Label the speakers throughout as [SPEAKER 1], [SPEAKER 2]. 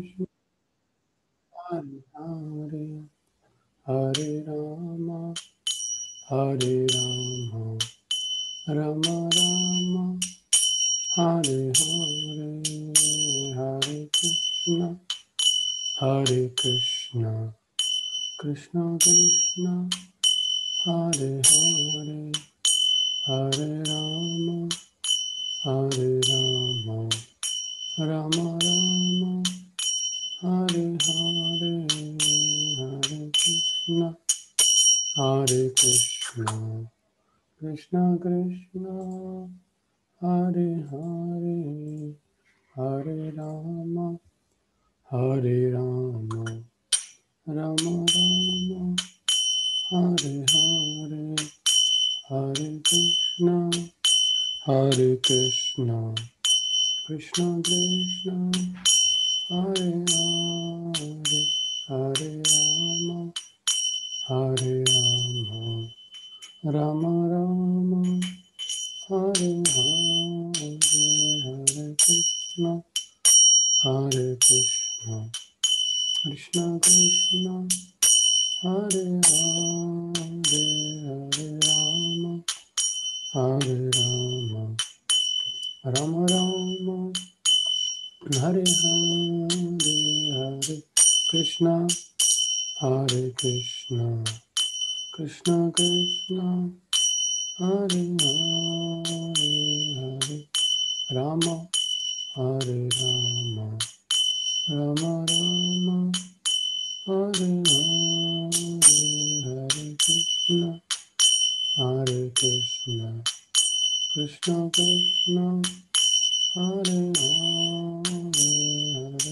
[SPEAKER 1] कृष्ण हरे हरे हरे राम राम राम हरे हरे हरे कृष्ण कृष्ण कृष्ण हरे हरे हरे राम राम राम हरे हरे हरे कृष्ण कृष्ण कृष्ण हरे हरे हरे राम राम राम हरे हरे हरे कृष्ण कृष्ण कृष्ण हरे हरे हरे राम राम हरे हरे कृष्ण कृष्ण कृष्ण हरे हरे हरे राम राम हरे हरे कृष्ण कृष्ण कृष्ण हरे हरे राम राम हरे हरे कृष्ण कृष्ण कृष्ण हरे हरे राम हरे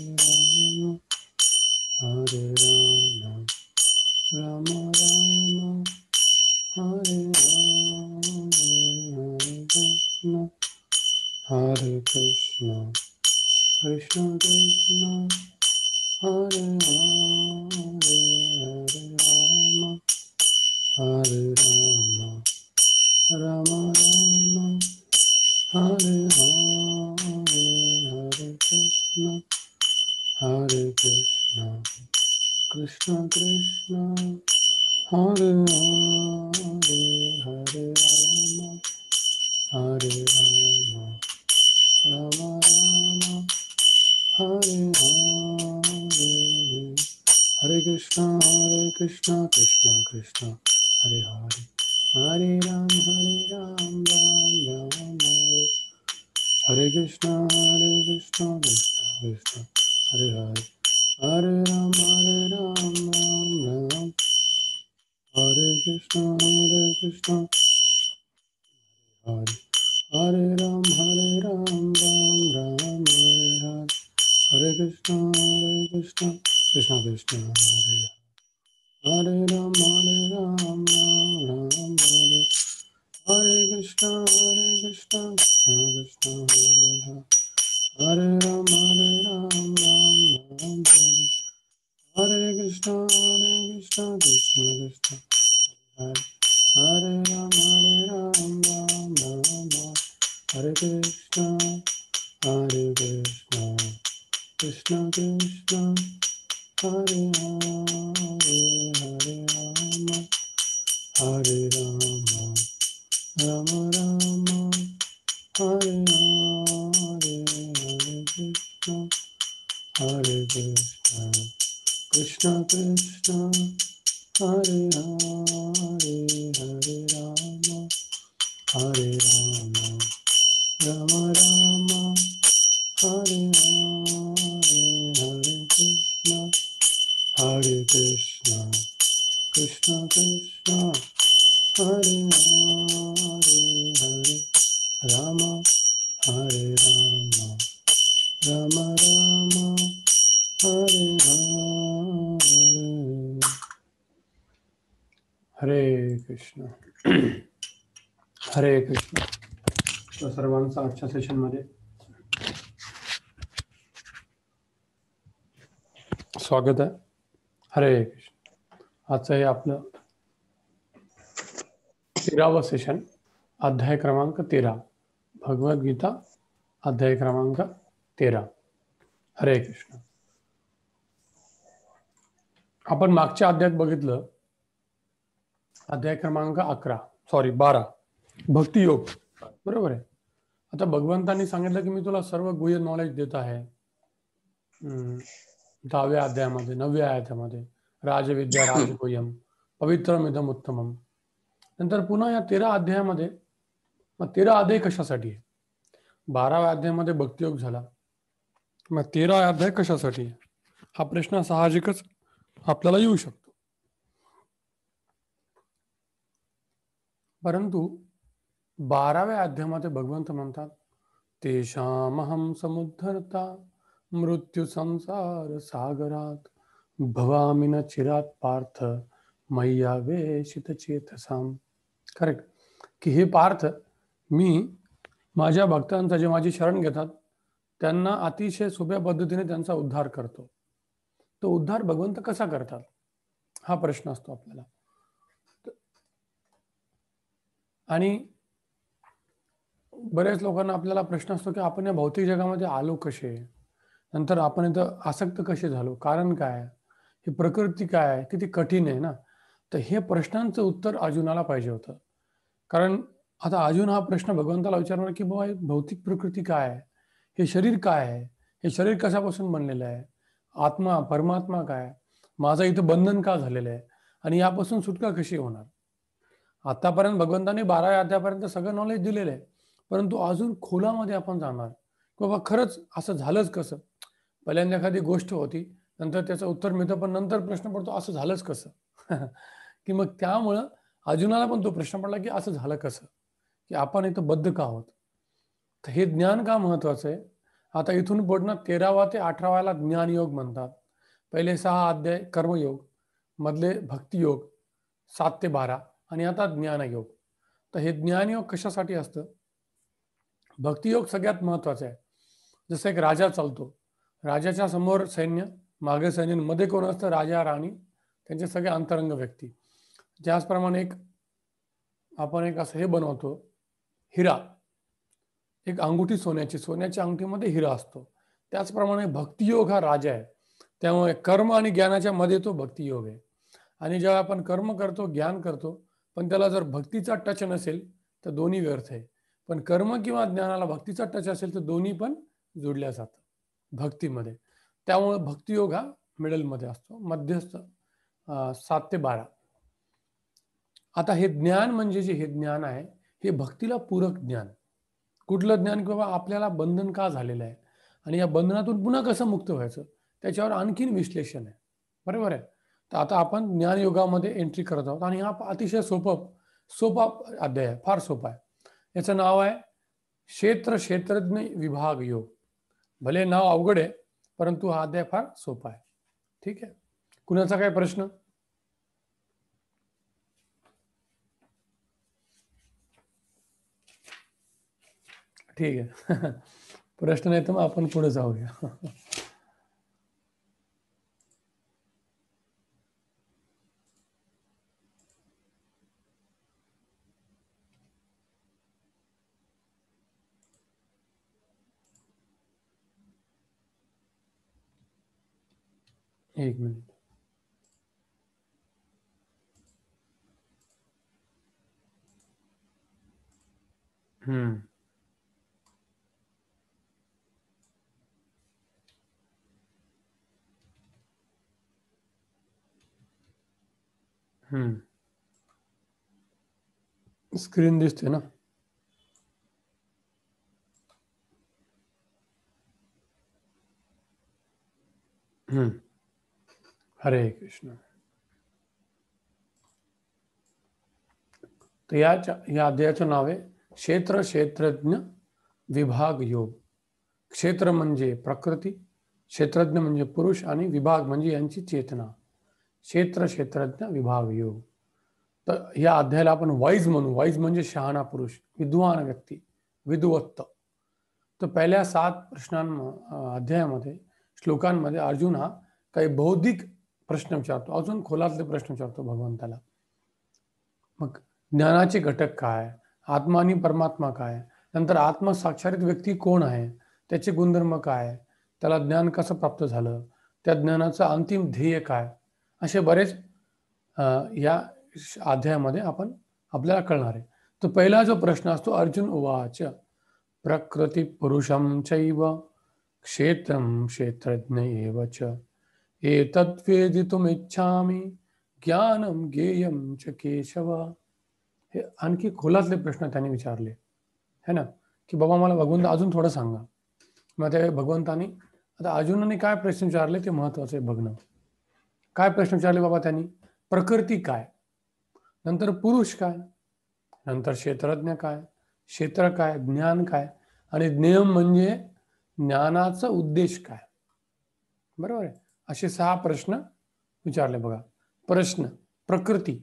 [SPEAKER 1] हरे कृष्ण कृष्ण कृष्ण हरे राम हरे कृष्ण कृष्ण कृष्ण हरे राम हरे हरे कृष्ण कृष्ण कृष्ण हरे हरे राम राम राम हरे कृष्ण कृष्ण कृष्ण हरे हरे राम राम राम हरे कृष्ण हरे हरे राम राम राम हरे कृष्ण कृष्ण कृष्ण हरे राम राम राम हरे कृष्ण कृष्ण कृष्ण हरे राम राम राम हरे कृष्ण कृष्ण कृष्ण हरे राम राम राम हरे कृष्ण कृष्ण कृष्ण हरे राम राम राम हरे कृष्ण कृष्ण कृष्ण हरे राम राम राम हरे कृष्ण कृष्ण कृष्ण हरे राम राम राम हरे हरे कृष्ण हरे कृष्ण. तर सर्वांचं आजच्या सेशनमध्ये स्वागत आहे. हरे कृष्ण. आजचं हे आपलं 13वं सेशन, अध्याय क्रमांक 13, भगवद्गीता अध्याय क्रमांक 13. हरे कृष्ण. आपण मागच्या अध्यायात बघितलं, अध्याय क्रमांक 12 भक्तियोग, बरोबर आहे. आता भगवंतांनी सांगितलं की मी तुला सर्व गुह्य नॉलेज देत आहे. 10व्या अध्यायामध्ये 9व्या अध्यायामध्ये राजविद्या राजगुह्यम पवित्रमिदम उत्तमम. नंतर पुन्हा या 13 अध्यायामध्ये, मग 13 अध्याय कशासाठी आहे? 12व्या अध्यायामध्ये भक्तियोग झाला, मग 13 अध्याय कशासाठी आहे? हा प्रश्न साहजिकच आपल्याला येऊ शकतो. परंतु 12व्या अध्यायामध्ये भगवंत म्हणतात, तेषामहं समुद्धरता मृत्यू संसार सागरात भवामि न चिरात पार्थ मय्यावेशित चेतसाम. करेक्ट, की हे पार्थ, मी माझ्या भक्तांचा, जे माझी शरण घेतात, त्यांना अतिशय सोप्या पद्धतीने त्यांचा उद्धार करतो. तो उद्धार भगवंत कसा करतात, हा प्रश्न असतो आपल्याला. आणि बऱ्याच लोकांना आपल्याला प्रश्न असतो की आपण या भौतिक जगामध्ये आलो कसे, नंतर आपण इथं आसक्त कसे झालो, कारण काय, ही प्रकृती काय आहे, किती कठीण आहे ना. तर हे प्रश्नांचं उत्तर अर्जुनाला पाहिजे होतं. कारण आता अर्जुन हा प्रश्न भगवंताला विचारणार की बाबा भौतिक प्रकृती काय आहे, हे शरीर काय आहे, हे शरीर कशापासून बनलेलं आहे, आत्मा परमात्मा काय, माझं इथं बंधन का झालेलं आहे, आणि यापासून सुटका कशी होणार. आतापर्यंत भगवंतांनी 12व्या अध्यायापर्यंत सगळं नॉलेज दिलेलं आहे, परंतु अजून खोलामध्ये आपण जाणार की बाबा खरंच असं झालंच कसं. पहिल्यांदा एखादी गोष्ट होती, नंतर त्याचं उत्तर मिळतं, पण नंतर प्रश्न पडतो असं झालंच कसं की मग त्यामुळं अर्जुनाला पण तो प्रश्न पडला की असं झालं कसं, की आपण इथं बद्ध का आहोत. तर हे ज्ञान का महत्वाचं आहे. आता इथून पुढनं 13वा ते 18वाला ज्ञानयोग म्हणतात. पहिले 6 अध्याय कर्मयोग, मधले भक्तियोग 7 ते 12, आणि आता ज्ञानयोग. तर हे ज्ञानयोग कशासाठी असतं. भक्तियोग सगळ्यात महत्वाचा आहे. जसं एक राजा चालतो, राजाच्या समोर सैन्य, मागे सैन्य, मध्ये कोण असतं, राजा राणी, त्यांचे सगळे अंतरंग व्यक्ती. त्याचप्रमाणे आपण एक असं हे बनवतो, हिरा, एक अंगुठी सोन्याच्या अंगठीमध्ये हिरा असतो. त्याचप्रमाणे भक्तियोग हा राजा आहे. त्यामुळे कर्म आणि ज्ञानाच्या मध्ये तो भक्तियोग आहे. आणि जेव्हा आपण कर्म करतो, ज्ञान करतो, पण त्याला जर भक्तीचा टच नसेल तर दोन्ही व्यर्थ आहे. पण कर्म किंवा ज्ञानाला भक्तीचा टच असेल तर दोन्ही पण जोडल्या जातात भक्तीमध्ये. त्यामुळे भक्तियोग हा मिडलमध्ये असतो, मध्यस्थ 7 ते 12. आता हे ज्ञान म्हणजे जे हे ज्ञान आहे, हे भक्तीला पूरक ज्ञान. कुठलं ज्ञान, की बाबा आपल्याला बंधन का झालेलं आहे आणि या बंधनातून पुन्हा कसं मुक्त व्हायचं, त्याच्यावर आणखीन विश्लेषण आहे, बरोबर आहे. तर आता आपण ज्ञानयोगामध्ये एंट्री करत आहोत, आणि हा अतिशय सोपा अध्याय आहे, फार सोपा आहे. याचं नाव आहे क्षेत्रज्ञ विभाग योग. भले नाव अवघड आहे, परंतु हा अध्याय फार सोपा आहे. ठीक आहे, कुणाचा काय प्रश्न. ठीक आहे प्रश्न नाही तर मग आपण पुढे जाऊया. एक मिनिट. स्क्रीन दिसते ना. हरे कृष्ण. तर या अध्यायाचं नाव आहे क्षेत्रज्ञ विभाग योग. क्षेत्र म्हणजे प्रकृती, क्षेत्रज्ञ म्हणजे पुरुष, आणि विभाग म्हणजे यांची चेतना. क्षेत्रज्ञ विभाग योग. तर या अध्यायाला आपण वाईज म्हणू. वाईज म्हणजे शहाणा पुरुष, विद्वान व्यक्ती, विद्वत्त. तर पहिल्या 7 अध्यायामध्ये, श्लोकांमध्ये अर्जुन हा काही बौद्धिक प्रश्न विचारतो, अजून खोलातले प्रश्न विचारतो भगवंताला. मग ज्ञानाचे घटक काय, आत्मा आणि परमात्मा काय, नंतर आत्मसाक्षारित व्यक्ती कोण आहे, त्याचे गुणधर्म काय, त्याला ज्ञान कसं प्राप्त झालं, त्या ज्ञानाचं अंतिम ध्येय काय, असे बरेच या अध्यायामध्ये आपल्याला कळणार आहे. तर पहिला जो प्रश्न असतो, अर्जुन उवाच प्रकृती पुरुषं चैव क्षेत्रं क्षेत्रज्ञ एव च एतद्वेदितुमिच्छामि ज्ञानं ज्ञेयं च केशव. हे आणखी खोलातले प्रश्न त्यांनी विचारले, है ना, की बाबा मला भगवंत अजून थोडं सांगा. मग त्या भगवंतानी आता अर्जुनाने काय प्रश्न विचारले ते महत्वाचे आहे बघणं. काय प्रश्न विचारले बाबा त्यांनी? प्रकृती काय, नंतर पुरुष काय, नंतर क्षेत्रज्ञ काय, क्षेत्र काय, ज्ञान काय, आणि ज्ञेयम म्हणजे ज्ञानाचा उद्देश काय. बरोबर आहे. असे 6 प्रश्न विचारले बघा. प्रश्न प्रकृती,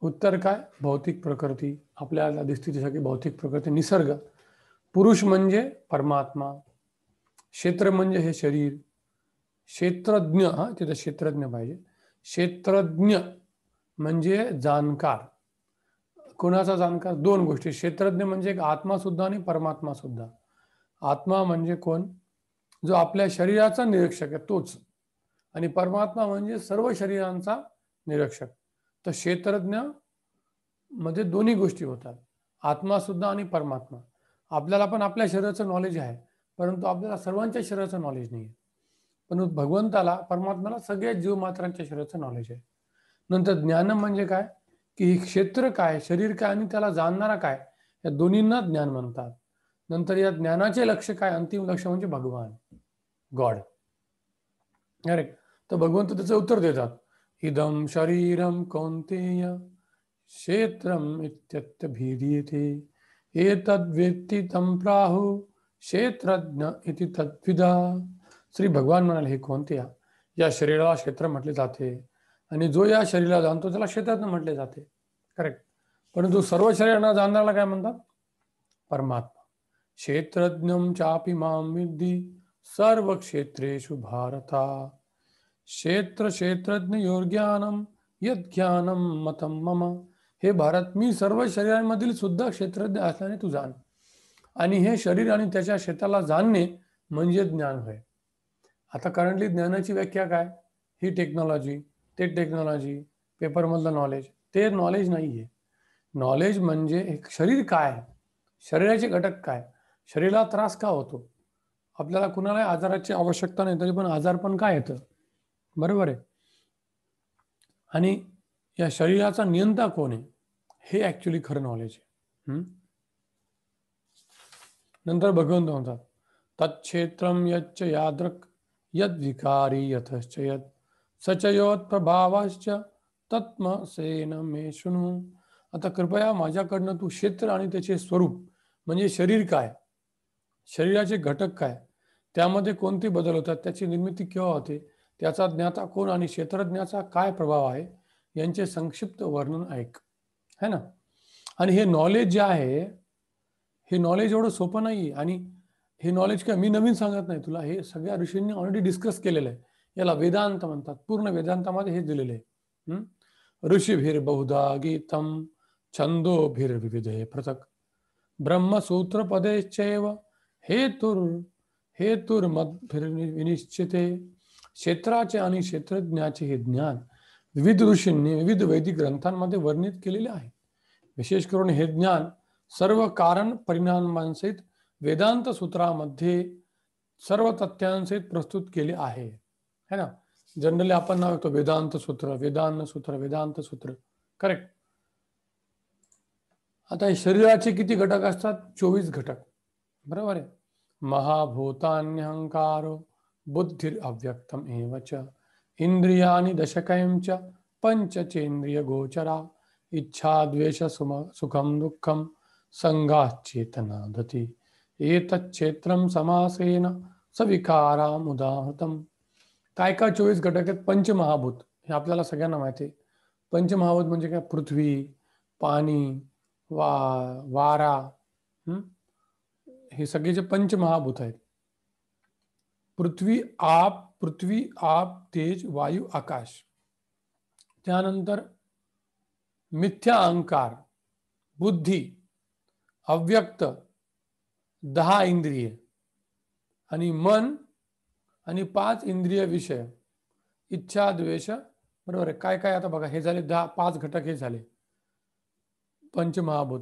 [SPEAKER 1] उत्तर काय? भौतिक प्रकृती, आपल्याला दिसते ती सगळी भौतिक प्रकृती, निसर्ग. पुरुष म्हणजे परमात्मा, क्षेत्र म्हणजे हे शरीर, क्षेत्रज्ञ, हा तिथे क्षेत्रज्ञ पाहिजे, क्षेत्रज्ञ म्हणजे जाणकार. कोणाचा जाणकार? 2 गोष्टी. क्षेत्रज्ञ म्हणजे एक आत्मा सुद्धा आणि परमात्मा सुद्धा. आत्मा म्हणजे कोण? जो आपल्या शरीराचा निरीक्षक आहे तोच, आणि परमात्मा म्हणजे सर्व शरीरांचा निरीक्षक. तर क्षेत्रज्ञ मध्ये दोन्ही गोष्टी होतात, आत्मा सुद्धा आणि परमात्मा. आपल्याला पण आपल्या शरीराचं नॉलेज आहे, परंतु आपल्याला सर्वांच्या शरीराचं नॉलेज नाही आहे. पण भगवंताला, परमात्म्याला सगळ्या जीवमात्रांच्या शरीराचं नॉलेज आहे. नंतर ज्ञान म्हणजे काय? की क्षेत्र काय, शरीर काय, आणि त्याला जाणणारा काय, या दोन्हींना ज्ञान म्हणतात. नंतर या ज्ञानाचे लक्ष्य काय? अंतिम लक्ष्य म्हणजे भगवान, गॉड. अरे, तर भगवंत त्याचं उत्तर देतात, इदम शरीरम कौंतेय क्षेत्रम इत्यत्यभिधीयते एतद्वेत्ति तं प्राहु क्षेत्रज्ञ इति तद्विदा. श्री भगवान म्हणाले, हे कोणते? या शरीराला क्षेत्र म्हटले जाते, आणि जो या शरीराला जाणतो त्याला क्षेत्रज्ञ म्हटले जाते. करेक्ट. परंतु सर्व शरीरांना जाणणाऱ्याला काय म्हणतात? परमात्मा. क्षेत्रज्ञं चापि मां विद्धि सर्व क्षेत्रेषु भारता क्षेत्र क्षेत्रज्ञयोर्ज्ञानं यज्ञानं मतं मम. हे भारत, मी सर्व शरीरांमधील सुद्धा क्षेत्रज्ञ असल्याने तू जाण, आणि हे शरीर आणि त्याच्या क्षेत्राला जाणणे म्हणजे ज्ञान होय. आता करंटली ज्ञानाची व्याख्या काय? ही टेक्नॉलॉजी, ते टेक्नॉलॉजी, पेपरमधलं नॉलेज, ते नॉलेज नाही आहे. नॉलेज म्हणजे एक शरीर काय, शरीराचे घटक काय, शरीराला त्रास का होतो, आपल्याला कुणाला आजाराची आवश्यकता नाही तरी पण आजार पण काय येतं, बरोबर आहे. आणि या शरीराचा नियंता कोण आहे, हे ऍक्च्युली खरं नॉलेज आहे. नंतर भगवंत म्हणतात, तत्क्षेत्रम यच्च यादृक यद विकारी यथश्च यद सचयोत प्रभावाश्च तत्मसेन मे शृणु. आता कृपया माझ्याकडनं तू क्षेत्र आणि त्याचे स्वरूप म्हणजे शरीर काय, शरीराचे घटक काय, त्यामध्ये कोणते बदल होतात, त्याची निर्मिती केव्हा होते, त्याचा ज्ञाता कोण आणि क्षेत्रज्ञाचा काय प्रभाव आहे, यांचे संक्षिप्त वर्णन ऐक, है ना. आणि हे नॉलेज जे आहे, हे नॉलेज एवढं सोपं नाही. आणि हे नॉलेज काय मी नवीन सांगत नाही तुला, हे सगळ्या ऋषींनी ऑलरेडी डिस्कस केलेलं आहे. याला वेदांत म्हणतात. पूर्ण वेदांतामध्ये हे दिलेलं आहे. ऋषीभिर बहुधा गीतम छंदोभिर्विविधे पृथक ब्रह्मसूत्र पदेश्चैव हेतुर्मद्भिर्विनिश्चिते. क्षेत्राचे आणि क्षेत्रज्ञाचे हे ज्ञान विविध ऋषींनी विविध वैदिक ग्रंथांमध्ये वर्णित केलेले आहे. विशेष करून हे ज्ञान सर्व कारण परिणामांसहित वेदांत सूत्रामध्ये सर्व तथ्यांसहित प्रस्तुत केले आहे, है ना. जनरली आपण नाव येतो वेदांत सूत्र, वेदांत सूत्र, वेदांत सूत्र, करेक्ट. आता शरीराचे किती घटक असतात? 24 घटक, बरोबर आहे. महाभूतान्यहंकारो बुद्धिर अव्यक्तम एवच इंद्रियानि दशकंच पंचचेंद्रिय गोचरा इच्छा द्वेष सुखम दुःखम संगाचेतना दती एतच्छेत्रम समासेन सविकाराम उदाहृतम. काय काय 24 घटक आहेत? पंचमहाभूत, हे आपल्याला सगळ्यांना माहिती आहे. पंचमहाभूत म्हणजे काय? पृथ्वी, पाणी, वारा, हे सगळे जे पंचमहाभूत आहेत. पृथ्वी आप तेज वायू आकाश. त्यानंतर मिथ्या अहंकार, बुद्धी, अव्यक्त, 10 इंद्रिय, आणि मन, आणि 5 इंद्रिय विषय, इच्छा द्वेष बरोबर आहे. काय काय आता बघा, हे झाले 5 घटक हे झाले पंचमहाभूत.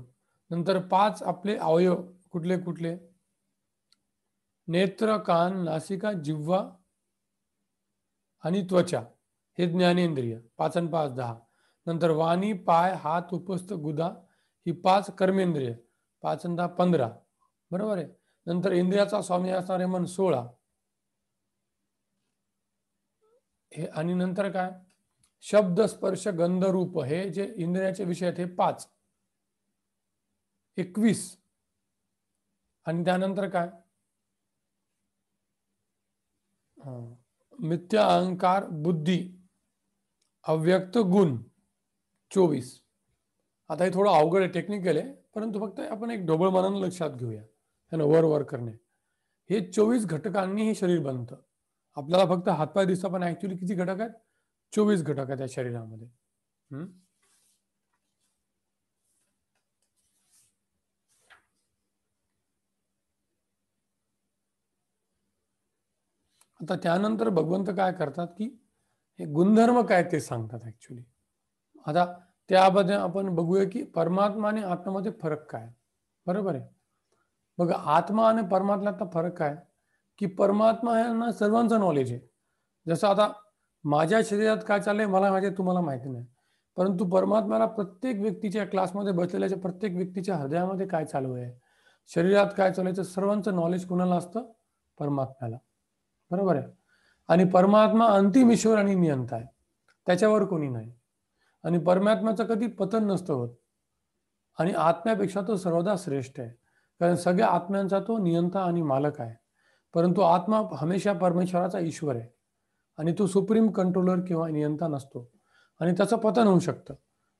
[SPEAKER 1] नंतर 5 आपले अवयव कुठले कुठले? नेत्र, कान, नासिका, जिव्हा आणि त्वचा, हे ज्ञानेंद्रिय. 5 आणि 5 10. नंतर वाणी, पाय, हात, उपस्थ, गुदा, ही 5 कर्मेंद्रिय. 5 आणि 10 15. बरोबर आहे. नंतर इंद्रियाचा स्वामी असणारे मन 16. हे आणि नंतर काय? शब्द, स्पर्श, गंध, रूप, हे जे इंद्रियाचे विषय आहेत हे 5 21. आणि त्यानंतर काय? मिथ्या, अहंकार, बुद्धी, अव्यक्त, गुण 24. आता हे थोडं अवघड आहे, टेक्निकल आहे, परंतु फक्त आपण एक ढोबळ मनानं लक्षात घेऊया. वर वर करणे, हे 24 घटकांनी हे शरीर बनतं. आपल्याला फक्त हातपाय दिसतं, पण ऍक्च्युली किती घटक आहेत? 24 घटक आहेत या शरीरामध्ये. आता त्यानंतर भगवंत काय करतात की हे गुणधर्म काय ते सांगतात ऍक्च्युली. आता त्याबद्दल आपण बघूया की परमात्मा आणि आत्म्यामध्ये फरक काय. बरोबर आहे. बघा, आत्मा आणि परमात्म्यातला फरक काय की परमात्मा यांना सर्वांचं नॉलेज आहे. जसं आता माझ्या शरीरात काय चाललंय मला माहिती आहे, तुम्हाला माहिती नाही, परंतु परमात्म्याला प्रत्येक व्यक्तीच्या क्लासमध्ये बसलेल्या प्रत्येक व्यक्तीच्या हृदयामध्ये काय चालू आहे, शरीरात काय चालायचं, सर्वांचं नॉलेज कुणाला असतं? परमात्म्याला. बरोबर आहे. आणि परमात्मा अंतिम ईश्वर आणि नियंता आहे, त्याच्यावर कोणी नाही. आणि परमात्म्याचं कधी पतन नसतं होत. आणि आत्म्यापेक्षा तो सर्वदा श्रेष्ठ आहे, कारण सगळ्या आत्म्यांचा तो नियंता आणि मालक आहे. परंतु आत्मा हमेशा परमेश्वराचा ईश्वर आहे आणि तो सुप्रीम कंट्रोलर किंवा नियंता नसतो आणि त्याचं पतन होऊ शकतं.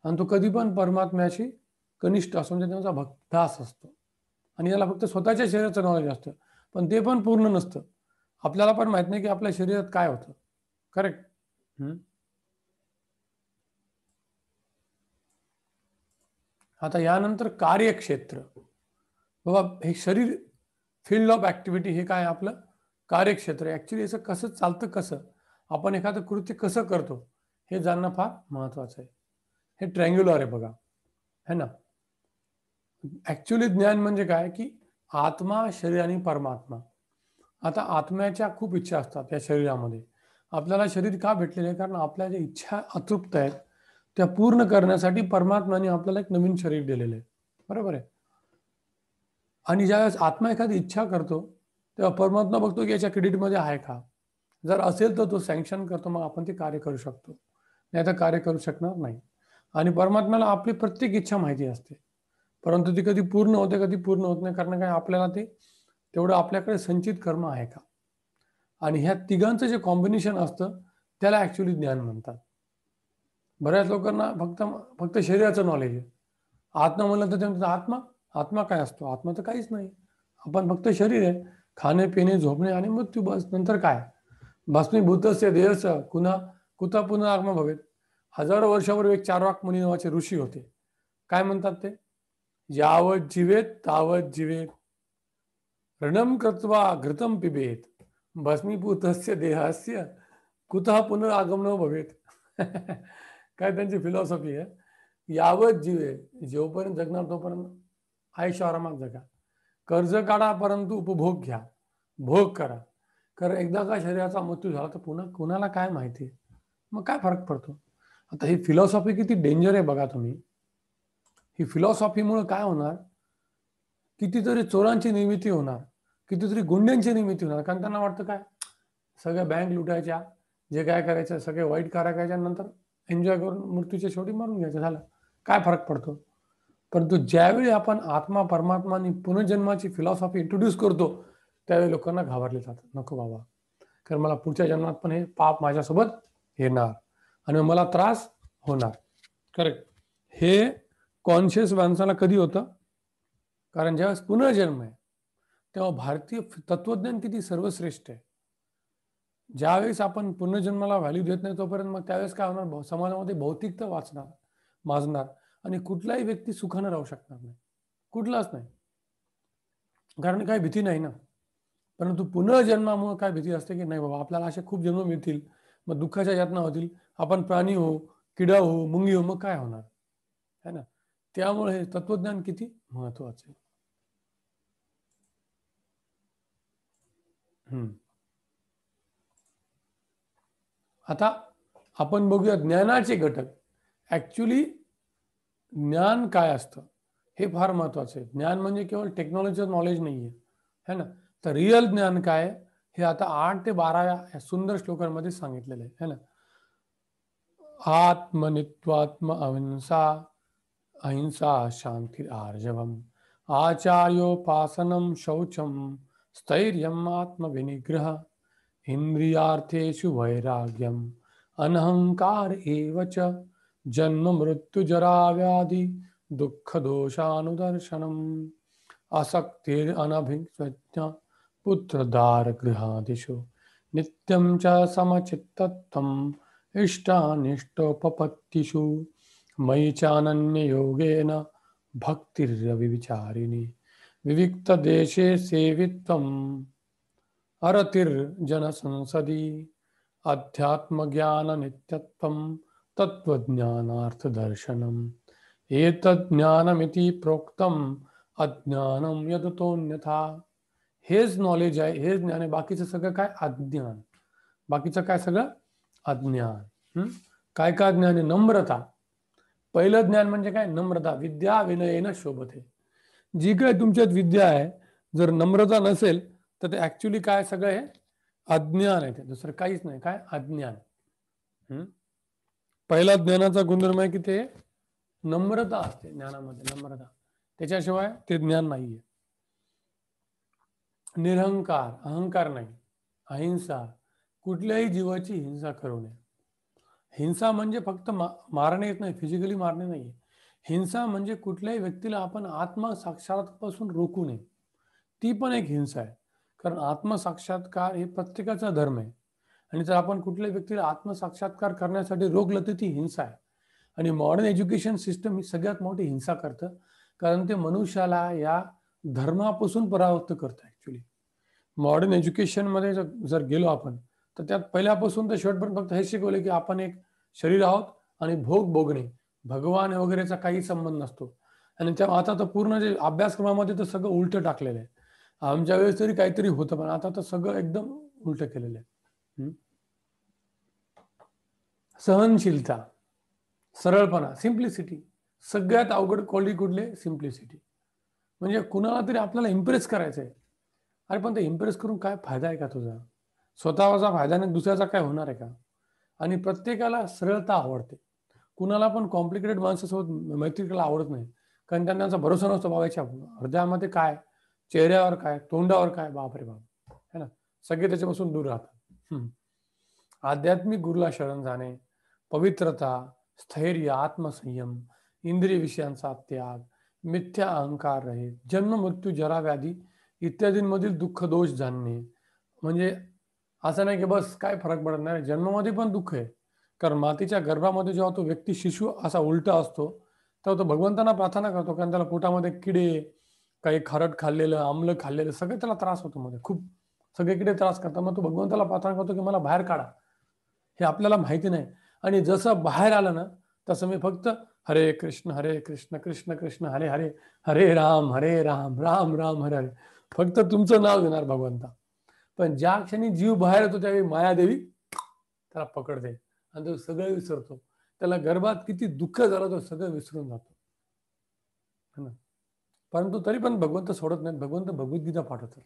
[SPEAKER 1] आणि तो कधी पण परमात्म्याशी कनिष्ठ असतो, म्हणजे त्यांचा भक्तदास असतो. आणि याला फक्त स्वतःच्या शरीराचं नॉलेज असतं, पण ते पण पूर्ण नसतं. आपल्याला पण माहित नाही की आपल्या शरीरात काय होतं. करेक्ट. आता यानंतर कार्यक्षेत्र. बाबा, हे शरीर फील्ड ऑफ ऍक्टिव्हिटी, हे काय आपलं कार्यक्षेत्र. ऍक्च्युली याचं कसं चालतं, कसं आपण एखादं कृत्य कसं करतो हे जाणणं फार महत्वाचं आहे. हे ट्रँग्युलर आहे बघा, है ना. ऍक्च्युली ज्ञान म्हणजे काय की आत्मा, शरीर आणि परमात्मा. आता आत्म्याच्या खूप इच्छा असतात या शरीरामध्ये. आपल्याला शरीर का भेटलेलं आहे? कारण आपल्या ज्या इच्छा अतृप्त आहेत त्या पूर्ण करण्यासाठी परमात्म्याने आपल्याला एक नवीन शरीर दिलेलं आहे. बरोबर आहे. आणि ज्यावेळेस आत्मा एखादी इच्छा करतो तेव्हा परमात्मा बघतो की याच्या क्रेडिटमध्ये आहे का. जर असेल तर तो सँक्शन करतो, मग आपण ते कार्य करू शकतो, नाही तर कार्य करू शकणार नाही. आणि परमात्म्याला आपली प्रत्येक इच्छा माहिती असते, परंतु ती कधी पूर्ण होते, कधी पूर्ण होत नाही. कारण काय, आपल्याला ते तेवढं आपल्याकडे संचित कर्म आहे का. आणि ह्या तिघांचं जे कॉम्बिनेशन असतं त्याला ऍक्च्युली ज्ञान म्हणतात. बऱ्याच लोकांना फक्त फक्त शरीराचं नॉलेज आहे. आत्मा म्हणलं तर ते म्हणतात आत्मा, आत्मा काय असतो? आत्मा तर काहीच नाही, आपण फक्त शरीर आहे, खाणे, पिणे, झोपणे आणि मृत्यू, बस. नंतर काय? भस्मीभूतस्य देहस्य कुणा कुता पुनरागम भवेत. हजारो वर्षापूर्वी एक चार्वाक मुनी नावाचे ऋषी होते. काय म्हणतात ते? यावत जीवेत तावत जीवेत, ऋणम कृत्वा घृतम पिबेत, भस्मीभूतस्य देहस्य कुतः पुनरागमनो भवेत. काय त्यांची फिलॉसॉफी आहे. यावत जीवे, जोपर्यंत जगणार तोपर्यंत आयुष्य आरामात जगा, कर्ज काढा परंतु उपभोग घ्या, भोग करा. कारण एकदा का शरीराचा मृत्यू झाला तर पुन्हा कुणाला काय माहिती, मग काय फरक पडतो. आता ही फिलॉसॉफी किती डेंजर आहे बघा तुम्ही. ही फिलॉसॉफीमुळे काय होणार, कितीतरी चोरांची निर्मिती होणार, कितीतरी गुंड्यांची निर्मिती होणार. कारण त्यांना वाटतं काय, सगळ्या बँक लुटायच्या, जे काय करायचं सगळे वाईट कार्य करायच्या, नंतर एन्जॉय करून मृत्यूच्या शेवटी मरून घ्यायचं, झालं, काय फरक पडतो. परंतु ज्यावेळी आपण आत्मा, परमात्मा आणि पुनर्जन्माची फिलॉसॉफी इंट्रोड्यूस करतो त्यावेळी लोकांना घाबरले जातात. नको बाबा, कारण मला पुढच्या जन्मात पण हे पाप माझ्यासोबत येणार आणि मला त्रास होणार. करेक्ट. हे कॉन्शियस माणसाला कधी होतं? कारण ज्यावेळेस पुनर्जन्म आहे तेव्हा भारतीय तत्वज्ञान किती सर्वश्रेष्ठ आहे. ज्यावेळेस आपण पुनर्जन्माला व्हॅल्यू देत नाही तोपर्यंत मग त्यावेळेस काय होणार, समाजामध्ये भौतिकता माजणार आणि कुठलाही व्यक्ती सुखानं राहू शकणार नाही, कुठलाच नाही. कारण काही भीती नाही ना. परंतु पुनर्जन्मामुळे काय भीती असते की नाही बाबा, आपल्याला असे खूप जन्म मिळतील, मग दुःखाच्या यातना होतील, आपण प्राणी हो, किडा हो, मुंगी हो, मग काय होणार है ना. त्यामुळे हे तत्वज्ञान किती महत्वाचं आहे. आता आपण बघूया ज्ञानाचे घटक. ऍक्च्युली ज्ञान काय असतं हे फार महत्वाचं आहे. ज्ञान म्हणजे केवळ टेक्नॉलॉजीचं नॉलेज नाहीये है ना. तर रिअल ज्ञान काय हे आता 8 ते 12 या सुंदर श्लोकांमध्ये सांगितलेलं आहे है ना. आत्मनित्वात्म अहिंसा, अहिंसा शांती आर्जवम, आचार्योपासनम शौचम, स्थैर्यम आत्मविनिग्रह, इंद्रियार्थेषु वैराग्यम, अनहंकार एव च, जन्म मृत्यु जरा व्याधि दुःख दोषानुदर्शनम, आसक्तिर अनभिज्ञा पुत्रदार गृहादिषु, नित्यं च समचित्तत्वम् इष्टानिष्टोपपत्तिषु, मयि चानन्ययोगेन भक्तिर्विचारिणी, विविक्तदेशे सेवित्वम् अरतिर्जनसंसदि, अध्यात्मज्ञाननित्यत्वं तत्त्वज्ञानार्थदर्शनम्, एतज्ज्ञानमिति प्रोक्तम् अज्ञानं यदतोऽन्यथा. हेच नॉलेज आहे, हेच ज्ञान आहे. बाकीचं सगळं काय अज्ञान. बाकीचं काय सगळं अज्ञान. काय काय ज्ञान आहे? नम्रता. पहिलं ज्ञान म्हणजे काय? नम्रता. विद्या विनयेन शोभते. जी काय तुमच्यात विद्या आहे, जर नम्रता नसेल तर ते ऍक्च्युली काय सगळं हे अज्ञान आहे. ते दुसरं काहीच नाही. काय? अज्ञान. पहिला ज्ञानाचा गुणधर्म आहे की ते नम्रता असते. ज्ञानामध्ये नम्रता, त्याच्याशिवाय ते ज्ञान नाहीये. निरहंकार, अहंकार नाही. अहिंसा, कुठल्याही जीवाची हिंसा करू नये. हिंसा म्हणजे फक्त मारणे येत नाही, फिजिकली मारणे नाहीये. हिंसा म्हणजे कुठल्याही व्यक्तीला आपण आत्मसाक्षात्कारापासून रोखू नये, ती पण एक हिंसा आहे. कारण आत्मसाक्षात्कार हे प्रत्येकाचा धर्म आहे. आणि जर आपण कुठल्याही व्यक्तीला आत्मसाक्षात्कार करण्यासाठी रोखलं तर ती हिंसा आहे. आणि मॉडर्न एज्युकेशन सिस्टम ही सगळ्यात मोठी हिंसा करतं, कारण ते मनुष्याला या धर्मापासून परावृत्त करतं. ऍक्च्युली मॉडर्न एज्युकेशनमध्ये जर गेलो आपण तर त्यात पहिल्यापासून तर शेवटपर्यंत फक्त हे शिकवले की आपण एक शरीर आहोत आणि भोग भोगणे, भगवान वगैरेचा काही संबंध नसतो. आणि आता तर पूर्ण जे अभ्यासक्रमामध्ये तर सगळं उलट टाकलेलं आहे. आमच्या वेळेस तरी काहीतरी होतं, पण आता तर सगळं एकदम उलट केलेलं आहे. सहनशीलता, सरळपणा, सिम्प्लिसिटी. सगळ्यात अवघड क्वालिटी कुठले? सिम्प्लिसिटी. म्हणजे कुणाला तरी आपल्याला इम्प्रेस करायचं आहे. अरे पण ते इम्प्रेस करून काय फायदा आहे का तुझा? स्वतःचा फायदा नाही, दुसऱ्याचा काय होणार आहे का? आणि प्रत्येकाला सरळता आवडते. कुणाला पण कॉम्प्लिकेटेड माणसासोबत मैत्री करायला आवडत नाही, कारण त्यांचा भरोसा नसतो. बाबाच्या हृदयामध्ये काय, चेहऱ्यावर काय, तोंडावर काय, बापरे बाप है ना. सगळे त्याच्यापासून दूर राहतात. आध्यात्मिक गुरुला शरण जाणे, पवित्रता, स्थैर्य, आत्मसंयम, इंद्रिय विषयांचा त्याग, मिथ्या अहंकार रहित, जन्म मृत्यू जरा व्याधी इत्यादींमधील दुःख दोष जाणणे. म्हणजे असं नाही की बस काय फरक पडत नाही, जन्मामध्ये पण दुःख आहे. कारण मातीच्या गर्भामध्ये जेव्हा तो व्यक्ती शिशु असा उलटा असतो तेव्हा तो भगवंतांना प्रार्थना करतो, कारण त्याला पोटामध्ये किडे, काही खारट खाल्लेलं, आम्ल खाल्लेलं, सगळे त्याला त्रास होतो. मध्ये खूप सगळे किडे त्रास करतात. मग तो भगवंताला प्रार्थना करतो की मला बाहेर काढा. हे आपल्याला माहिती नाही. आणि जसं बाहेर आलं ना तसं मी फक्त हरे कृष्ण कृष्ण कृष्ण हरे हरे, हरे राम राम राम हरे हरे, फक्त तुमचं नाव घेणार भगवंता. पण ज्या क्षणी जीव बाहेर येतो त्यावेळी मायादेवी त्याला पकडते आणि तो सगळं विसरतो. त्याला गर्भात किती दुःख झालं तो सगळं विसरून जातो. परंतु तरी पण भगवंत सोडत नाहीत. भगवंत भगवद्गीता पाठवतात.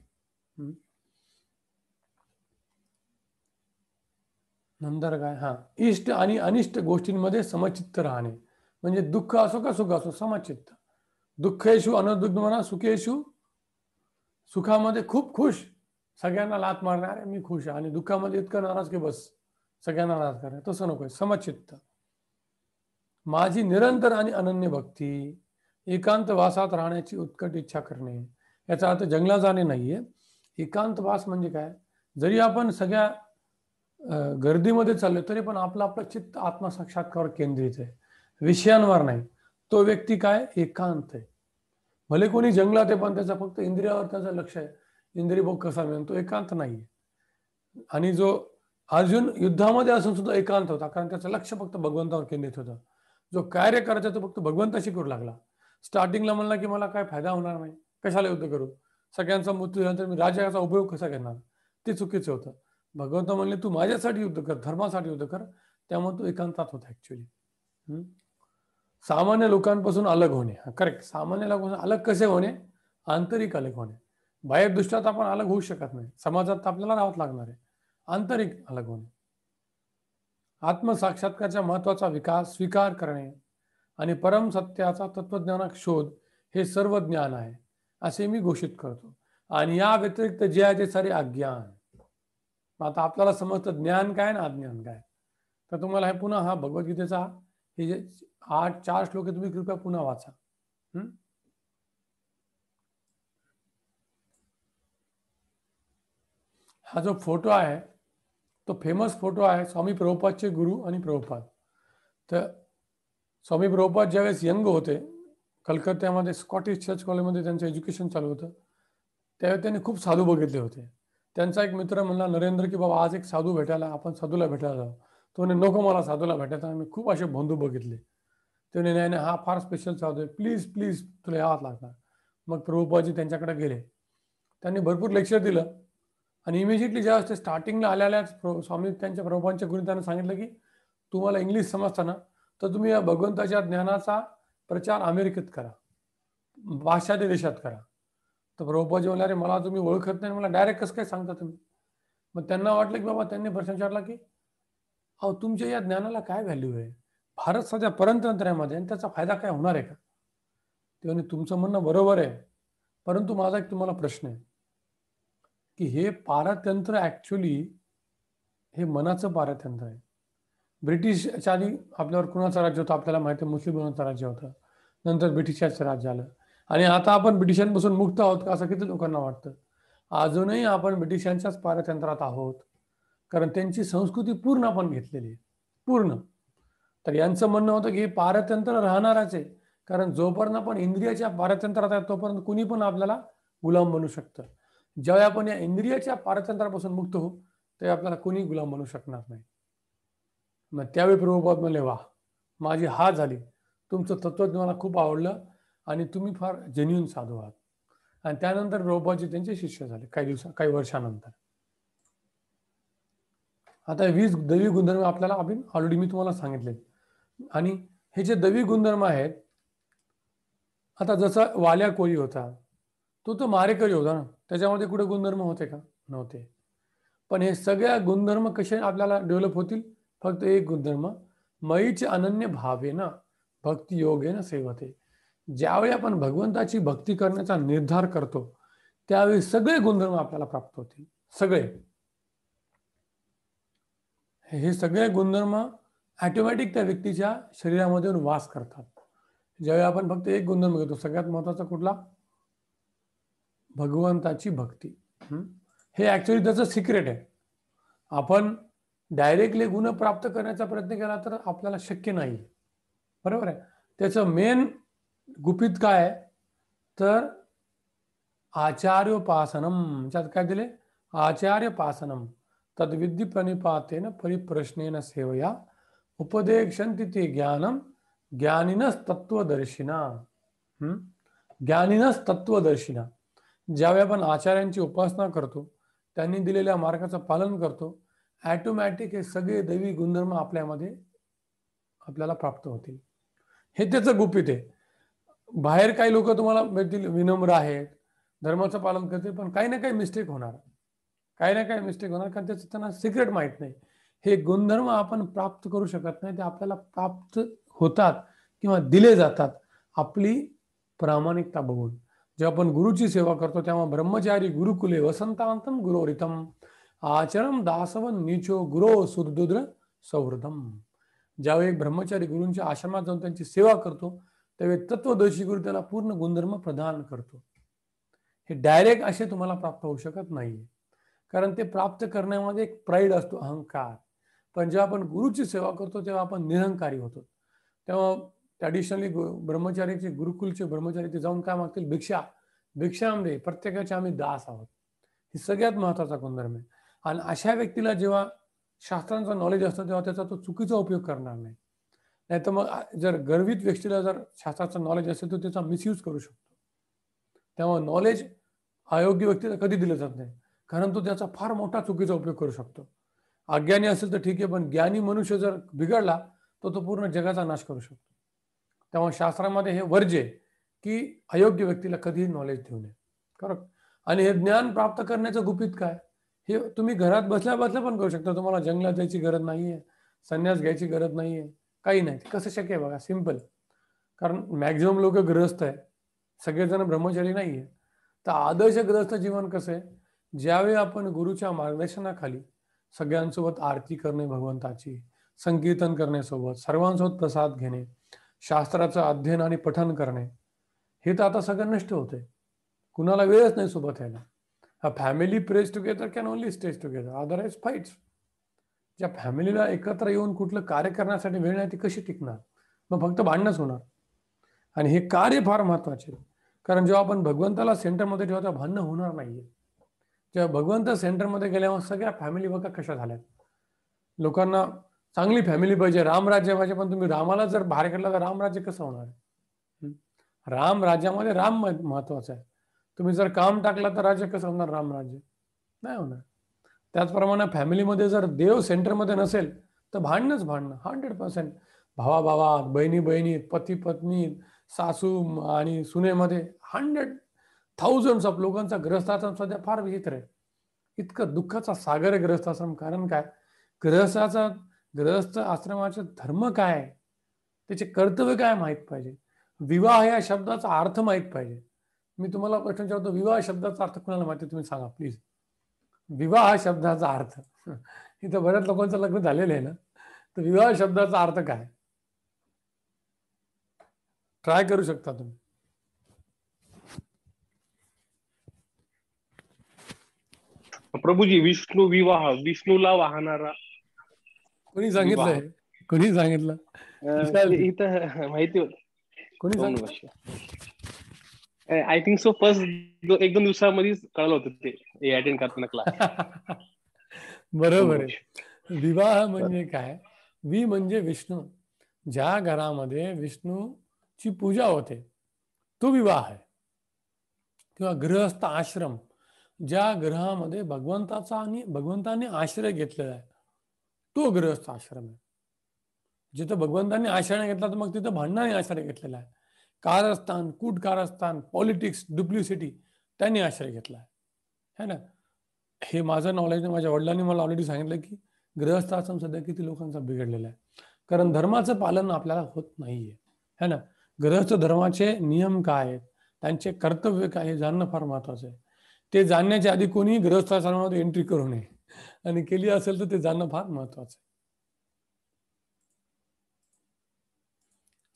[SPEAKER 1] नंतर काय? इष्ट आणि अनिष्ट गोष्टींमध्ये समचित्त राहणे. म्हणजे दुःख असो का सुख असो, समचित्त. दुःखेशु अनुद्विग्न, सुखेशु, सुखामध्ये खूप खुश, सगळ्यांना लात मारणार मी खुश आहे, आणि दुःखामध्ये इतकं नाराज की बस सगळ्यांना नाराज करणार. तसं नकोय, समचित्त. माझी निरंतर आणि अनन्य भक्ती, एकांतवासात राहण्याची उत्कट इच्छा करणे. याचा अर्थ जंगलात जाणे नाहीये. एकांतवास म्हणजे काय? जरी आपण सगळ्या गर्दीमध्ये चाललो तरी पण आपलं आपलं चित्त आत्मसाक्षात्कारावर केंद्रित आहे, विषयांवर नाही. तो व्यक्ती काय? एकांत आहे. भले कोणी जंगलात आहे पण त्याचा फक्त इंद्रियावर त्याचं लक्ष आहे, इंद्रिय भोग कसा मिळेल, तो एकांत नाहीये. आणि जो अर्जुन युद्धामध्ये असून सुद्धा एकांत होता, कारण त्याचं लक्ष फक्त भगवंतावर केंद्रित होतं. जो कार्य करायचा तो फक्त भगवंताशी करू लागला. स्टार्टिंगला म्हणला की मला काय फायदा होणार नाही, कशाला युद्ध करू, सगळ्यांचा मृत्यू झाल्यानंतर मी राज्याचा उपयोग कसा घेणार, ते चुकीचं होतं. भगवंत म्हणले तू माझ्यासाठी युद्ध कर, धर्मासाठी युद्ध कर. त्यामुळे तो एकांतात होता ऍक्च्युली. सामान्य लोकांपासून अलग होणे, करेक्ट. सामान्य लोकांपासून अलग कसे होणे? आंतरिक अलग होणे. बाह्य दृष्ट्यात आपण अलग होऊ शकत नाही, समाजात आपल्याला राहावं लागणार आहे. आंतरिक अलग होणे, आत्मसाक्षात्कारच्या महत्वाचा विकास, स्वीकार करणे आणि परम सत्याचा तत्वज्ञानात शोध, हे सर्व ज्ञान आहे असे मी घोषित करतो. आणि या व्यतिरिक्त जे आहे ते सारे अज्ञान. आता आपल्याला समजतं ज्ञान काय ना अज्ञान काय. तर तुम्हाला हे पुन्हा हा भगवद्गीतेचा हे जे 4 श्लोक आहे तुम्ही कृपया पुन्हा वाचा. हा जो फोटो आहे तो फेमस फोटो आहे स्वामी प्रभुपादचे गुरु आणि प्रभुपाद. तर स्वामी प्रभुपाद ज्यावेळेस यंग होते, कलकत्त्यामध्ये स्कॉटिश चर्च कॉलेजमध्ये त्यांचं एज्युकेशन चालू होतं, त्यावेळी त्यांनी खूप साधू बघितले होते. त्यांचा एक मित्र म्हणला नरेंद्र की बाबा आज एक साधू भेटायला, आपण साधूला भेटायला जाऊ. तो म्हणे नको, मला साधूला भेटायचा, मी खूप असे बंधू बघितले. ते म्हणे नाही नाही, हा फार स्पेशल साधू आहे, प्लीज प्लीज तुला यावंच लागणार. मग प्रभुपादजी त्यांच्याकडे गेले, त्यांनी भरपूर लेक्चर दिलं. आणि इमिजिएटली ज्यावेळेस ते स्टार्टिंगला आलेल्या स्वामी त्यांच्या प्रभुपादांच्या गुरु त्यांना सांगितलं की तुम्हाला इंग्लिश समजताना, तर तुम्ही या भगवंताच्या ज्ञानाचा प्रचार अमेरिकेत करा, पाश्चात्य देशात करा. तर प्रभुपादजी म्हणले अरे मला तुम्ही ओळखत नाही, मला डायरेक्ट कसं काय सांगता तुम्ही. मग त्यांना वाटलं की बाबा, त्यांनी प्रश्न विचारला की अहो तुमच्या या ज्ञानाला काय व्हॅल्यू आहे भारत सध्या परतंत्र्यामध्ये, आणि त्याचा फायदा काय होणार आहे का. ते म्हणे तुमचं म्हणणं बरोबर आहे, परंतु माझा एक तुम्हाला प्रश्न आहे की हे पारतंत्र्य ऍक्च्युली हे मनाचं पारतंत्र्य आहे. ब्रिटिशच्या आधी आपल्यावर कुणाचं राज्य होतं आपल्याला माहिती आहे, मुस्लिमांचं राज्य होतं. नंतर ब्रिटिशांचं राज्य आलं, आणि आता आपण ब्रिटिशांपासून मुक्त आहोत का असं किती लोकांना वाटतं. अजूनही आपण ब्रिटिशांच्याच पारतंत्र्यात आहोत, कारण त्यांची संस्कृती पूर्ण आपण घेतलेली आहे, पूर्ण. तर यांचं म्हणणं होतं की हे पारतंत्र्य राहणारच आहे, कारण जोपर्यंत आपण इंद्रियाच्या पारतंत्र्यात आहे तोपर्यंत कुणी पण आपल्याला गुलाम बनू शकतं. ज्यावेळी आपण या इंद्रियाच्या पारतंत्र्यापासून मुक्त होऊ तेव्हा आपल्याला कुणी गुलाम बनू शकणार नाही. मग त्यावेळी प्रभुपाद म्हणले वा, माझी हा झाली, तुमचं तत्वज्ञान मला खूप आवडलं आणि तुम्ही फार जेन्युइन साधू आहात. आणि त्यानंतर प्रभुपादजी त्यांचे शिष्य झाले काही वर्षानंतर. आता 20 दैवी गुणधर्म आपल्याला ऑलरेडी मी तुम्हाला सांगितले. आणि हे जे दैवी गुणधर्म आहेत, आता जसा वाल्या कोळी होता तो मारेकरी होता ना, त्याच्यामध्ये कुठे गुणधर्म होते का? नव्हते. पण हे सगळ्या गुणधर्म कसे आपल्याला डेव्हलप होतील? फक्त एक गुणधर्म, मयीच अनन्य भावेन भक्ती योगेन सेवते. ज्यावेळी आपण भगवंताची भक्ती करण्याचा निर्धार करतो त्यावेळी सगळे गुणधर्म आपल्याला प्राप्त होतील. सगळे, हे सगळे गुणधर्म ऑटोमॅटिक त्या व्यक्तीच्या शरीरामध्ये वास करतात. ज्यावेळी आपण फक्त एक गुणधर्म घेतो, सगळ्यात महत्वाचा कुठला? भगवंताची भक्ती. हे ऍक्च्युअली त्याचं सिक्रेट आहे. आपण डायरेक्टली गुण प्राप्त करण्याचा प्रयत्न केला तर आपल्याला शक्य नाही, बरोबर आहे. त्याचं मेन गुपित काय आहे तर आचार्योपासनम. त्यात काय दिले? आचार्योपासनम तद्विद्धी प्रणिपातेन परिप्रश्नेन सेवया उपदेक्षन्ति ते ज्ञानम ज्ञानिनस तत्वदर्शिना. ज्ञानिनस तत्वदर्शिना. ज्यावेळी आपण आचार्यांची उपासना करतो, त्यांनी दिलेल्या मार्गाचं पालन करतो, ऑटोमॅटिक हे सगळे दैवी गुणधर्म आपल्यामध्ये आपल्याला प्राप्त होतील. हे त्याचं गुपित आहे. बाहेर काही लोक तुम्हाला भेटतील, विनम्र आहेत, धर्माचं पालन करतील, पण काही ना काही मिस्टेक होणार, काही ना काही मिस्टेक होणार, कारण त्याचं त्यांना सिक्रेट माहित नाही. हे गुणधर्म आपण प्राप्त करू शकत नाही, ते आपल्याला प्राप्त होतात किंवा दिले जातात आपली प्रामाणिकता बघून. जेव्हा आपण गुरुची सेवा करतो तेव्हा ब्रह्मचारी गुरुकुले वसंतांतम गुरोरितम आचरम दासवन नीचो गुरो सुरदुद्र सौहृदम. ज्यावेळी ब्रह्मचारी गुरूंच्या आश्रमात जाऊन त्यांची सेवा करतो त्यावेळी तत्वदर्शी गुरु त्याला पूर्ण गुणधर्म प्रदान करतो. हे डायरेक्ट असे तुम्हाला प्राप्त होऊ शकत नाहीये, कारण ते प्राप्त करण्यामध्ये एक प्राईड असतो, अहंकार. पण जेव्हा आपण गुरुची सेवा करतो तेव्हा आपण निरंकारी होतो. तेव्हा ट्रॅडिशनली ब्रह्मचारीचे गुरुकुलचे ब्रह्मचारी ते जाऊन काय मागतील? भिक्षा. भिक्षाम दे, प्रत्येकाचे आम्ही दास आहोत. ही सगळ्यात महत्वाचा गुणधर्म आहे. आणि अशा व्यक्तीला जेव्हा शास्त्रांचं नॉलेज असतं तेव्हा त्याचा तो चुकीचा उपयोग करणार नाही. नाही तर मग जर गर्वित व्यक्तीला जर शास्त्राचं नॉलेज असेल तर त्याचा मिसयूज करू शकतो. त्यामुळे नॉलेज अयोग्य व्यक्तीला कधी दिलं जात नाही, कारण तो त्याचा फार मोठा चुकीचा उपयोग करू शकतो. अज्ञानी असेल तर ठीक आहे, पण ज्ञानी मनुष्य जर बिघडला तर तो पूर्ण जगाचा नाश करू शकतो. त्यामुळे शास्त्रामध्ये हे वर्ज्य आहे की अयोग्य व्यक्तीला कधीही नॉलेज देऊ नये. करेक्ट. आणि हे ज्ञान प्राप्त करण्याचं गुपित काय, हे तुम्ही घरात बसल्या बसल्या पण करू शकता. तुम्हाला जंगलात जायची गरज नाहीये, संन्यास घ्यायची गरज नाहीये, काही नाही. कसं शक्य आहे बघा, सिंपल. कारण मॅक्झिमम लोक गृहस्थ आहे, सगळेजण ब्रह्मचारी नाहीये. तर आदर्श गृहस्थ जीवन कसं आहे, ज्यावेळी आपण गुरुच्या मार्गदर्शनाखाली सगळ्यांसोबत आरती करणे भगवंताची, संकीर्तन करण्यासोबत सर्वांसोबत प्रसाद घेणे, शास्त्राचं अध्ययन आणि पठन करणे, हे तर आता सगळं नष्ट होतंय. कुणाला वेळच नाही सोबत यायला. A family prays together can only stays together, otherwise fights. ज्या फॅमिलीला एकत्र येऊन कुठलं कार्य करण्यासाठी वेळ नाही ती कशी टिकणार, मग फक्त भांडणच होणार. आणि हे कार्य फार महत्वाचे, कारण जेव्हा आपण भगवंताला सेंटरमध्ये ठेवतो तेव्हा भांडणं होणार नाहीये. जेव्हा भगवंत सेंटरमध्ये गेल्यावर सगळ्या फॅमिली बघा कशा झाल्यात. लोकांना चांगली फॅमिली पाहिजे, रामराज्य पाहिजे, पण तुम्ही रामाला जर बाहेर काढला तर रामराज्य कसं होणार आहे? राम राज्यामध्ये राम महत्वाचा आहे. तुम्ही जर काम टाकला तर राज्य कसं होणार, राम राज्य नाही होणार. त्याचप्रमाणे फॅमिलीमध्ये जर देव सेंटरमध्ये नसेल तर भांडणंच भांडणं 100%. भावा भावात, बहिणी बहिणीत, पती पत्नी, सासू आणि सुनेमध्ये 100,000 ऑफ लोकांचा ग्रहस्थाश्रम सध्या फार विचित्र आहे. इतकं दुःखाचा सागर आहे ग्रहस्थाश्रम. कारण काय, गृहस्थ आश्रमाचा धर्म काय आहे, त्याचे कर्तव्य काय माहीत पाहिजे. विवाह या शब्दाचा अर्थ माहीत पाहिजे. मी तुम्हाला प्रश्न विचारतो, विवाह शब्दाचा अर्थ कुणाला माहिती, तुम्ही सांगा प्लीज. विवाह शब्दाचा अर्थ, इथं बऱ्याच लोकांचं लग्न झालेलं आहे ना, तर विवाह शब्दाचा अर्थ काय, ट्राय करू शकता तुम्ही.
[SPEAKER 2] प्रभूजी, विष्णू विवाह, विष्णूला वाहणारा
[SPEAKER 1] कोणी सांगितलंय, कोणी सांगितलं,
[SPEAKER 2] इथं माहिती होत.
[SPEAKER 1] कोणी सांगितलं?
[SPEAKER 2] आय थिंक सो फर्स्ट 1-2 दिवसामध्येच कळलं होतं ते अटेंड करताना क्लास.
[SPEAKER 1] बरोबर आहे. विवाह म्हणजे काय, वि म्हणजे विष्णू. ज्या घरामध्ये विष्णूची पूजा होते तो विवाह आहे. किंवा गृहस्थ आश्रम, ज्या ग्रहामध्ये भगवंताचा आणि भगवंताने आश्रय घेतलेला आहे तो गृहस्थ आश्रम आहे. जिथं भगवंतांनी आश्रय घेतला तर मग तिथं भांडणाने आश्रय घेतलेला आहे. कारस्थान, कूट कारस्थान, पॉलिटिक्स, डुप्लिसिटी, त्यांनी आश्रय घेतला आहे ना. हे माझं नॉलेज, माझ्या वडिलांनी मला ऑलरेडी सांगितलं की गृहस्थ आश्रम सध्या किती लोकांचा बिघडलेला आहे, कारण धर्माचं पालन आपल्याला होत नाहीये है ना. गृहस्थ धर्माचे नियम काय आहेत, त्यांचे कर्तव्य काय हे जाणणं फार महत्वाचं आहे. ते जाणण्याच्या आधी कोणी गृहस्थ आश्रमामध्ये एंट्री करू नये, आणि केली असेल तर ते जाणणं फार महत्वाचं आहे.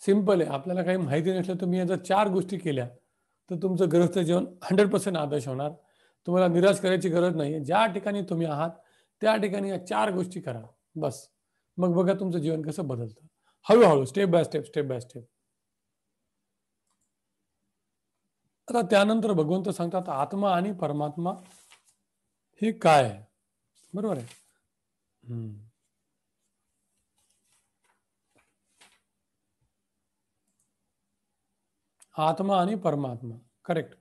[SPEAKER 1] सिंपल आहे. आपल्याला काही माहिती नसलं तर मी या जर 4 गोष्टी केल्या तर तुमचं गृहस्थ जीवन 100% आदर्श होणार. तुम्हाला निराश करायची गरज नाही. ज्या ठिकाणी तुम्ही आहात त्या ठिकाणी या 4 गोष्टी करा बस. मग बघा तुमचं जीवन कसं बदलतं, हळूहळू, step by step, step by step. आता त्यानंतर भगवंत सांगतात आत्मा आणि परमात्मा हे काय आहे. बरोबर आहे. आत्मा आणि परमात्मा, करेक्ट.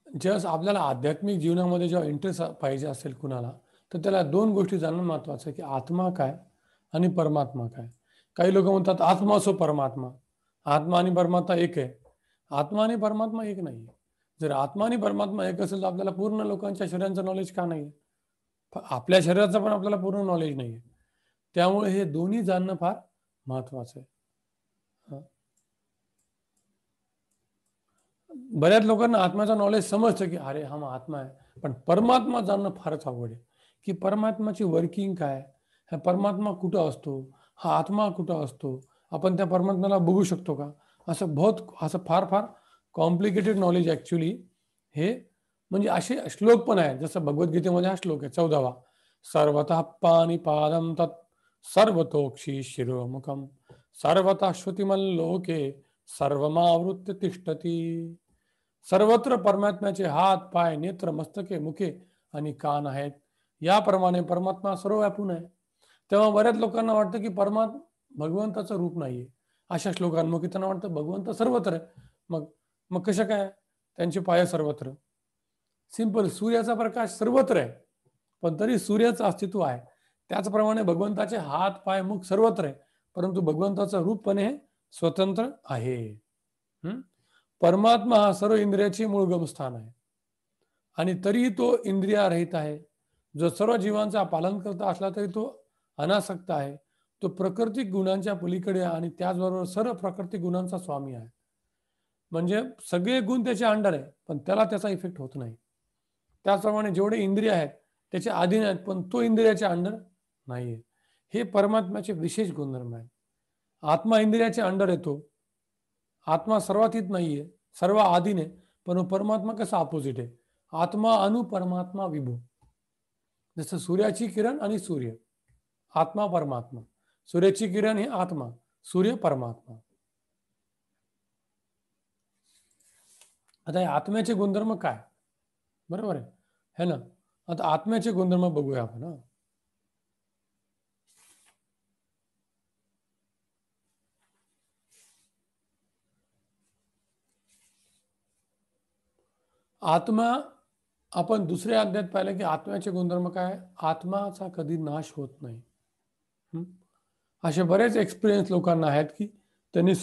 [SPEAKER 1] जेव्हा आपल्याला आध्यात्मिक जीवनामध्ये जेव्हा इंटरेस्ट पाहिजे असेल कुणाला, तर त्याला 2 गोष्टी जाणणं महत्वाचं आहे की आत्मा काय आणि परमात्मा काय. काही लोक म्हणतात आत्मा सो परमात्मा, आत्मा आणि परमात्मा एक आहे. आत्मा आणि परमात्मा एक नाही. जर आत्मा आणि परमात्मा एक असेल तर आपल्याला पूर्ण लोकांच्या शरीराचं नॉलेज का नाही, आपल्या शरीराचं पण आपल्याला पूर्ण नॉलेज नाही. त्यामुळे हे दोन्ही जाणणं फार महत्वाचं आहे. बऱ्याच लोकांना आत्म्याचा नॉलेज समजतं की अरे हा आत्मा आहे, पण परमात्मा जाणणं फारच अवघड आहे की परमात्माची वर्किंग काय, हा परमात्मा कुठं असतो, हा आत्मा कुठं असतो, आपण त्या परमात्म्याला बघू शकतो का, असं फार फार कॉम्प्लिकेटेड नॉलेज ऍक्च्युली हे. म्हणजे असे श्लोक पण आहेत, जसं भगवद्गीतेमध्ये हा श्लोक आहे 14वा, सर्वतः पाणिपादं तत् सर्वतोक्षी शिरोमुखम सर्वतः श्रुतिमल्लोके सर्वमावृत्य तिष्ठती. सर्वत्र परमात्म्याचे हात, पाय, नेत्र, मस्तके, मुखे आणि कान आहेत. याप्रमाणे परमात्मा सर्व व्यापून आहे. तेव्हा बऱ्याच लोकांना वाटतं की भगवंताचं रूप नाहीये. अशा श्लोकांमुळे त्यांना वाटतं भगवंत सर्वत्र आहे. मग मग कशा काय त्यांचे पाय सर्वत्र? सिंपल, सूर्याचा प्रकाश सर्वत्र आहे, पण तरी सूर्याचं अस्तित्व आहे. त्याचप्रमाणे भगवंताचे हात, पाय, मुख सर्वत्र आहे, परंतु भगवंताचं रूप पण हे स्वतंत्र आहे. परमात्मा हा सर्व इंद्रियाची मूळ गमस्थान आहे आणि तरीही तो इंद्रियारहित आहे. जो सर्व जीवांचा पालन करता असला तरी तो अनासक्त आहे. तो प्राकृतिक गुणांच्या पलीकडे आणि त्याचबरोबर सर्व प्राकृतिक गुणांचा स्वामी आहे. म्हणजे सगळे गुण त्याच्या अंडर आहे, पण त्याला त्याचा इफेक्ट होत नाही. त्याचप्रमाणे जेवढे इंद्रिय आहेत त्याचे अधीन आहेत, पण तो इंद्रियाच्या अंडर नाहीये. हे परमात्म्याचे विशेष गुणधर्म आहेत. आत्मा इंद्रियाच्या अंडर येतो. आत्मा सर्वातीत नाहीये, सर्व अधीन आहे. पण परमात्मा कसा अपोजिट आहे? आत्मा अनु परमात्मा विभू. जसं सूर्याची किरण आणि सूर्य, आत्मा परमात्मा. सूर्याची किरण हे आत्मा, सूर्य परमात्मा. आता या आत्म्याचे गुणधर्म काय? बरोबर आहे है ना? आता आत्म्याचे गुणधर्म बघूया आपण. आत्मा, आपण दुसऱ्या अध्यायात पाहिलं की आत्म्याचे गुणधर्म काय? आत्माचा कधी नाश होत नाही. असे बरेच एक्सपिरियन्स लोकांना आहेत की त्यांनी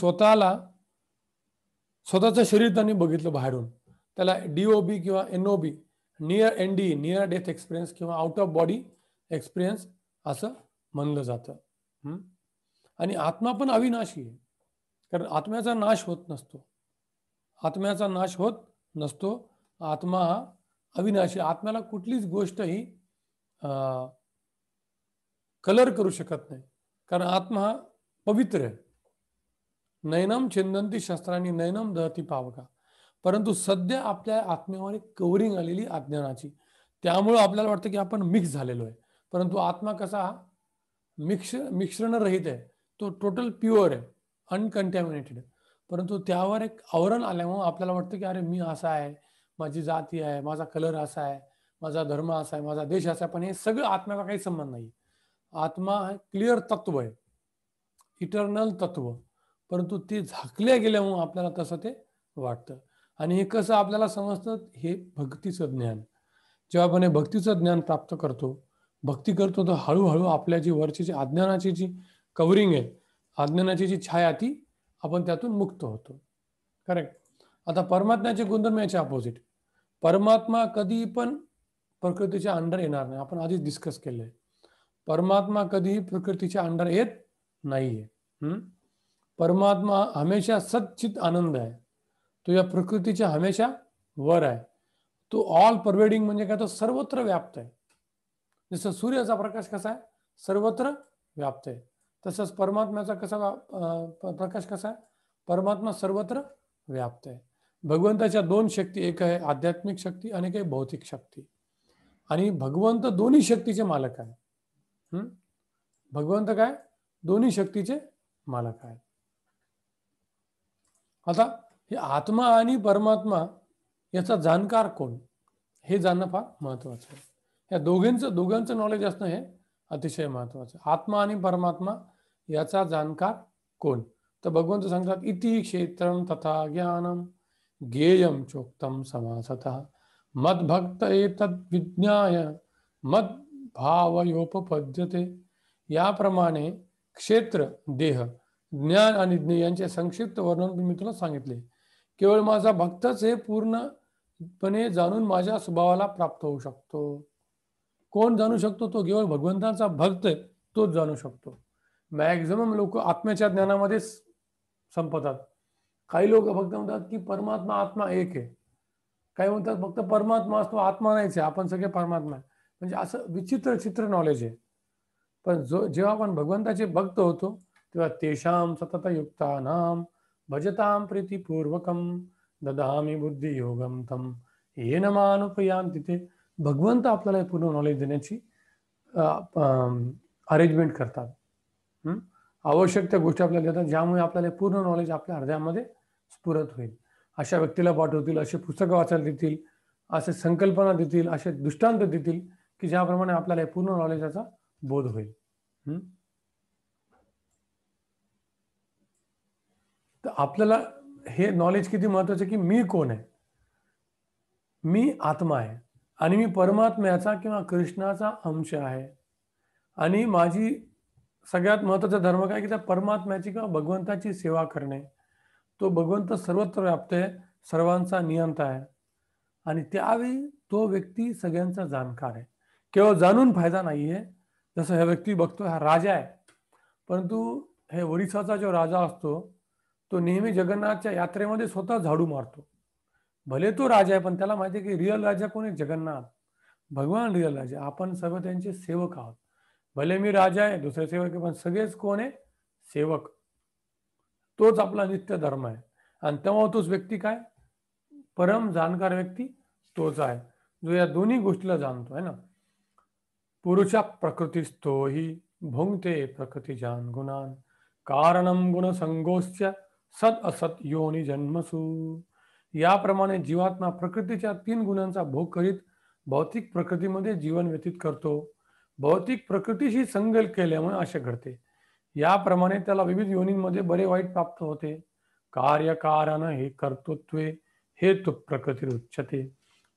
[SPEAKER 1] स्वतःचं शरीर त्यांनी बघितलं बाहेरून. त्याला DOB किंवा NOB, near ND, near death experience किंवा आउट ऑफ बॉडी एक्सपिरियन्स असं म्हणलं जातं. आणि आत्मा पण अविनाशी आहे, कारण आत्म्याचा नाश होत नसतो. आत्म्याचा नाश होत नसतो. आत्मा हा अविनाशी. आत्म्याला कुठलीच गोष्ट ही कलर करू शकत नाही, कारण आत्मा हा पवित्र आहे. नैनम छिंदंती शस्त्रांनी नैनम दहती पावका. परंतु सध्या आपल्या आत्म्यावर एक कवरिंग आलेली अज्ञानाची, त्यामुळं आपल्याला वाटतं की आपण मिक्स झालेलो आहे. परंतु आत्मा कसा मिश्रण रहित आहे, तो टोटल प्युअर आहे, अनकंटॅमिनेटेड आहे. परंतु त्यावर एक आवरण आल्यामुळे आपल्याला वाटतं की अरे मी असा आहे, माझी जाती आहे, माझा कलर असा आहे, माझा धर्म असा आहे, माझा देश असा आहे. पण हे सगळं आत्म्याचा काही संबंध नाही. आत्मा हे क्लिअर तत्व आहे, इटर्नल तत्व. परंतु ते झाकल्या गेल्यामुळे आपल्याला तसं ते वाटतं. आणि हे कसं आपल्याला समजतं? हे भक्तीचं ज्ञान. जेव्हा आपण हे भक्तीचं ज्ञान प्राप्त करतो, भक्ती करतो, तर हळूहळू आपल्या जी वरची जी अज्ञानाची जी कवरिंग आहे, अज्ञानाची जी छाया, ती आपण त्यातून मुक्त होतो. करेक्ट. आता परमात्म्याचे गुणधर्म याचे अपोजिट. परमात्मा कधी पण प्रकृतीच्या अंडर येणार नाही. आपण आधीच डिस्कस केलंय. परमात्मा कधीही प्रकृतीच्या अंडर येत नाहीये. परमात्मा हमेशा सच्चित आनंद आहे. तो या प्रकृतीच्या हमेशा वर आहे. तो ऑल परवेडिंग म्हणजे काय? तो सर्वत्र व्याप्त आहे. जसं सूर्याचा प्रकाश कसा आहे? सर्वत्र व्याप्त आहे. तसंच परमात्म्याचा प्रकाश कसा आहे? परमात्मा सर्वत्र व्याप्त आहे. भगवंताच्या दोन शक्ती, एक आहे आध्यात्मिक शक्ती आणि एक आहे भौतिक शक्ती. आणि भगवंत दोन्ही शक्तीचे मालक आहे. भगवंत काय? दोन्ही शक्तीचे मालक आहे. आता हे आत्मा आणि परमात्मा याचा जाणकार कोण, हे जाणणं फार महत्वाचं आहे. या दोघांचं नॉलेज असणं हे अतिशय महत्वाचं. आत्मा आणि परमात्मा याचा जाणकार कोण? तर भगवंत सांगतात, इति क्षेत्रम तथा ज्ञानम ज्ञेयम चोक्तम समासतः मद्भक्त एतद् विज्ञाय मद भावयोपपद्यते. याप्रमाणे क्षेत्र, देह, ज्ञान आणि ज्ञेय यांचे संक्षिप्त वर्णन मी तुला सांगितले. केवळ माझा भक्तच हे पूर्णपणे जाणून माझ्या स्वभावाला प्राप्त होऊ शकतो. कोण जाणू शकतो? तो केवळ भगवंताचा भक्त आहे, तोच जाणू शकतो. मॅक्झिमम लोक आत्म्याच्या ज्ञानामध्ये संपतात. काही लोक फक्त म्हणतात की परमात्मा आत्मा एक आहे. काही म्हणतात फक्त परमात्मा असतो, आत्मा नाहीच आहे, आपण सगळे परमात्मा आहे. म्हणजे असं विचित्र नॉलेज आहे. पण जेव्हा आपण भगवंताचे भक्त होतो, तेव्हा तेषाम सतत युक्तानाम भजताम प्रीतिपूर्वकम ददामी बुद्धी योगम तम येन मानुपयांति ते. भगवंत आपल्याला पूर्ण नॉलेज देण्याची अरेंजमेंट करतात. आवश्यक त्या गोष्टी आपल्याला देतात, ज्यामुळे आपल्याला पूर्ण नॉलेज आपल्या हृदयामध्ये स्फुरत होईल. अशा व्यक्तीला पाठवतील, असे पुस्तकं वाचायला देतील, असे संकल्पना देतील, असे दृष्टांत देतील की ज्याप्रमाणे आपल्याला पूर्ण नॉलेजाचा बोध होईल. तर आपल्याला हे नॉलेज किती महत्वाचं की मी कोण आहे, मी आत्मा आहे आणि मी परमात्म्याचा किंवा कृष्णाचा अंश आहे. आणि माझी सगळ्यात महत्वाचा धर्म काय की त्या परमात्म्याची किंवा भगवंताची सेवा करणे. तो भगवंत सर्वत्र व्याप्त आहे, सर्वांचा नियंता आहे आणि त्यावेळी तो व्यक्ती सगळ्यांचा जाणकार आहे. केवळ जाणून फायदा नाहीये. जसं हा व्यक्ती बघतो हा राजा आहे, परंतु हे ओरिसाचा जो राजा असतो तो नेहमी जगन्नाथच्या यात्रेमध्ये स्वतः झाडू मारतो. भले तो राजा आहे पण त्याला माहिती आहे की रिअल राजा कोण आहे, जगन्नाथ भगवान रिअल राजा. आपण सर्व त्यांचे सेवक आहोत. भले मी राजा आहे, दुसरे सेवक आहे, पण सगळेच कोण आहे, सेवक. तोच आपला नित्य धर्म आहे. आणि तेव्हा तोच व्यक्ती काय, परम जाणकार व्यक्ती तोच आहे जो या दोन्ही गोष्टीला जाणतो आहे ना. पुरुषा प्रकृतीस्थो हि भुंक्ते प्रकृती जान गुणान कारणम गुण संगोश्च सद असत योनी जन्मसू. याप्रमाणे जीवात्मा प्रकृतीच्या 3 गुणांचा भोग करीत भौतिक प्रकृतीमध्ये जीवन व्यतीत करतो. भौतिक प्रकृतीशी संगल केल्यामुळे असे घडते. याप्रमाणे त्याला विविध योनींमध्ये बरे वाईट प्राप्त होते. कार्यकारण हे कर्तृत्वे हेतु प्रकृती उच्यते.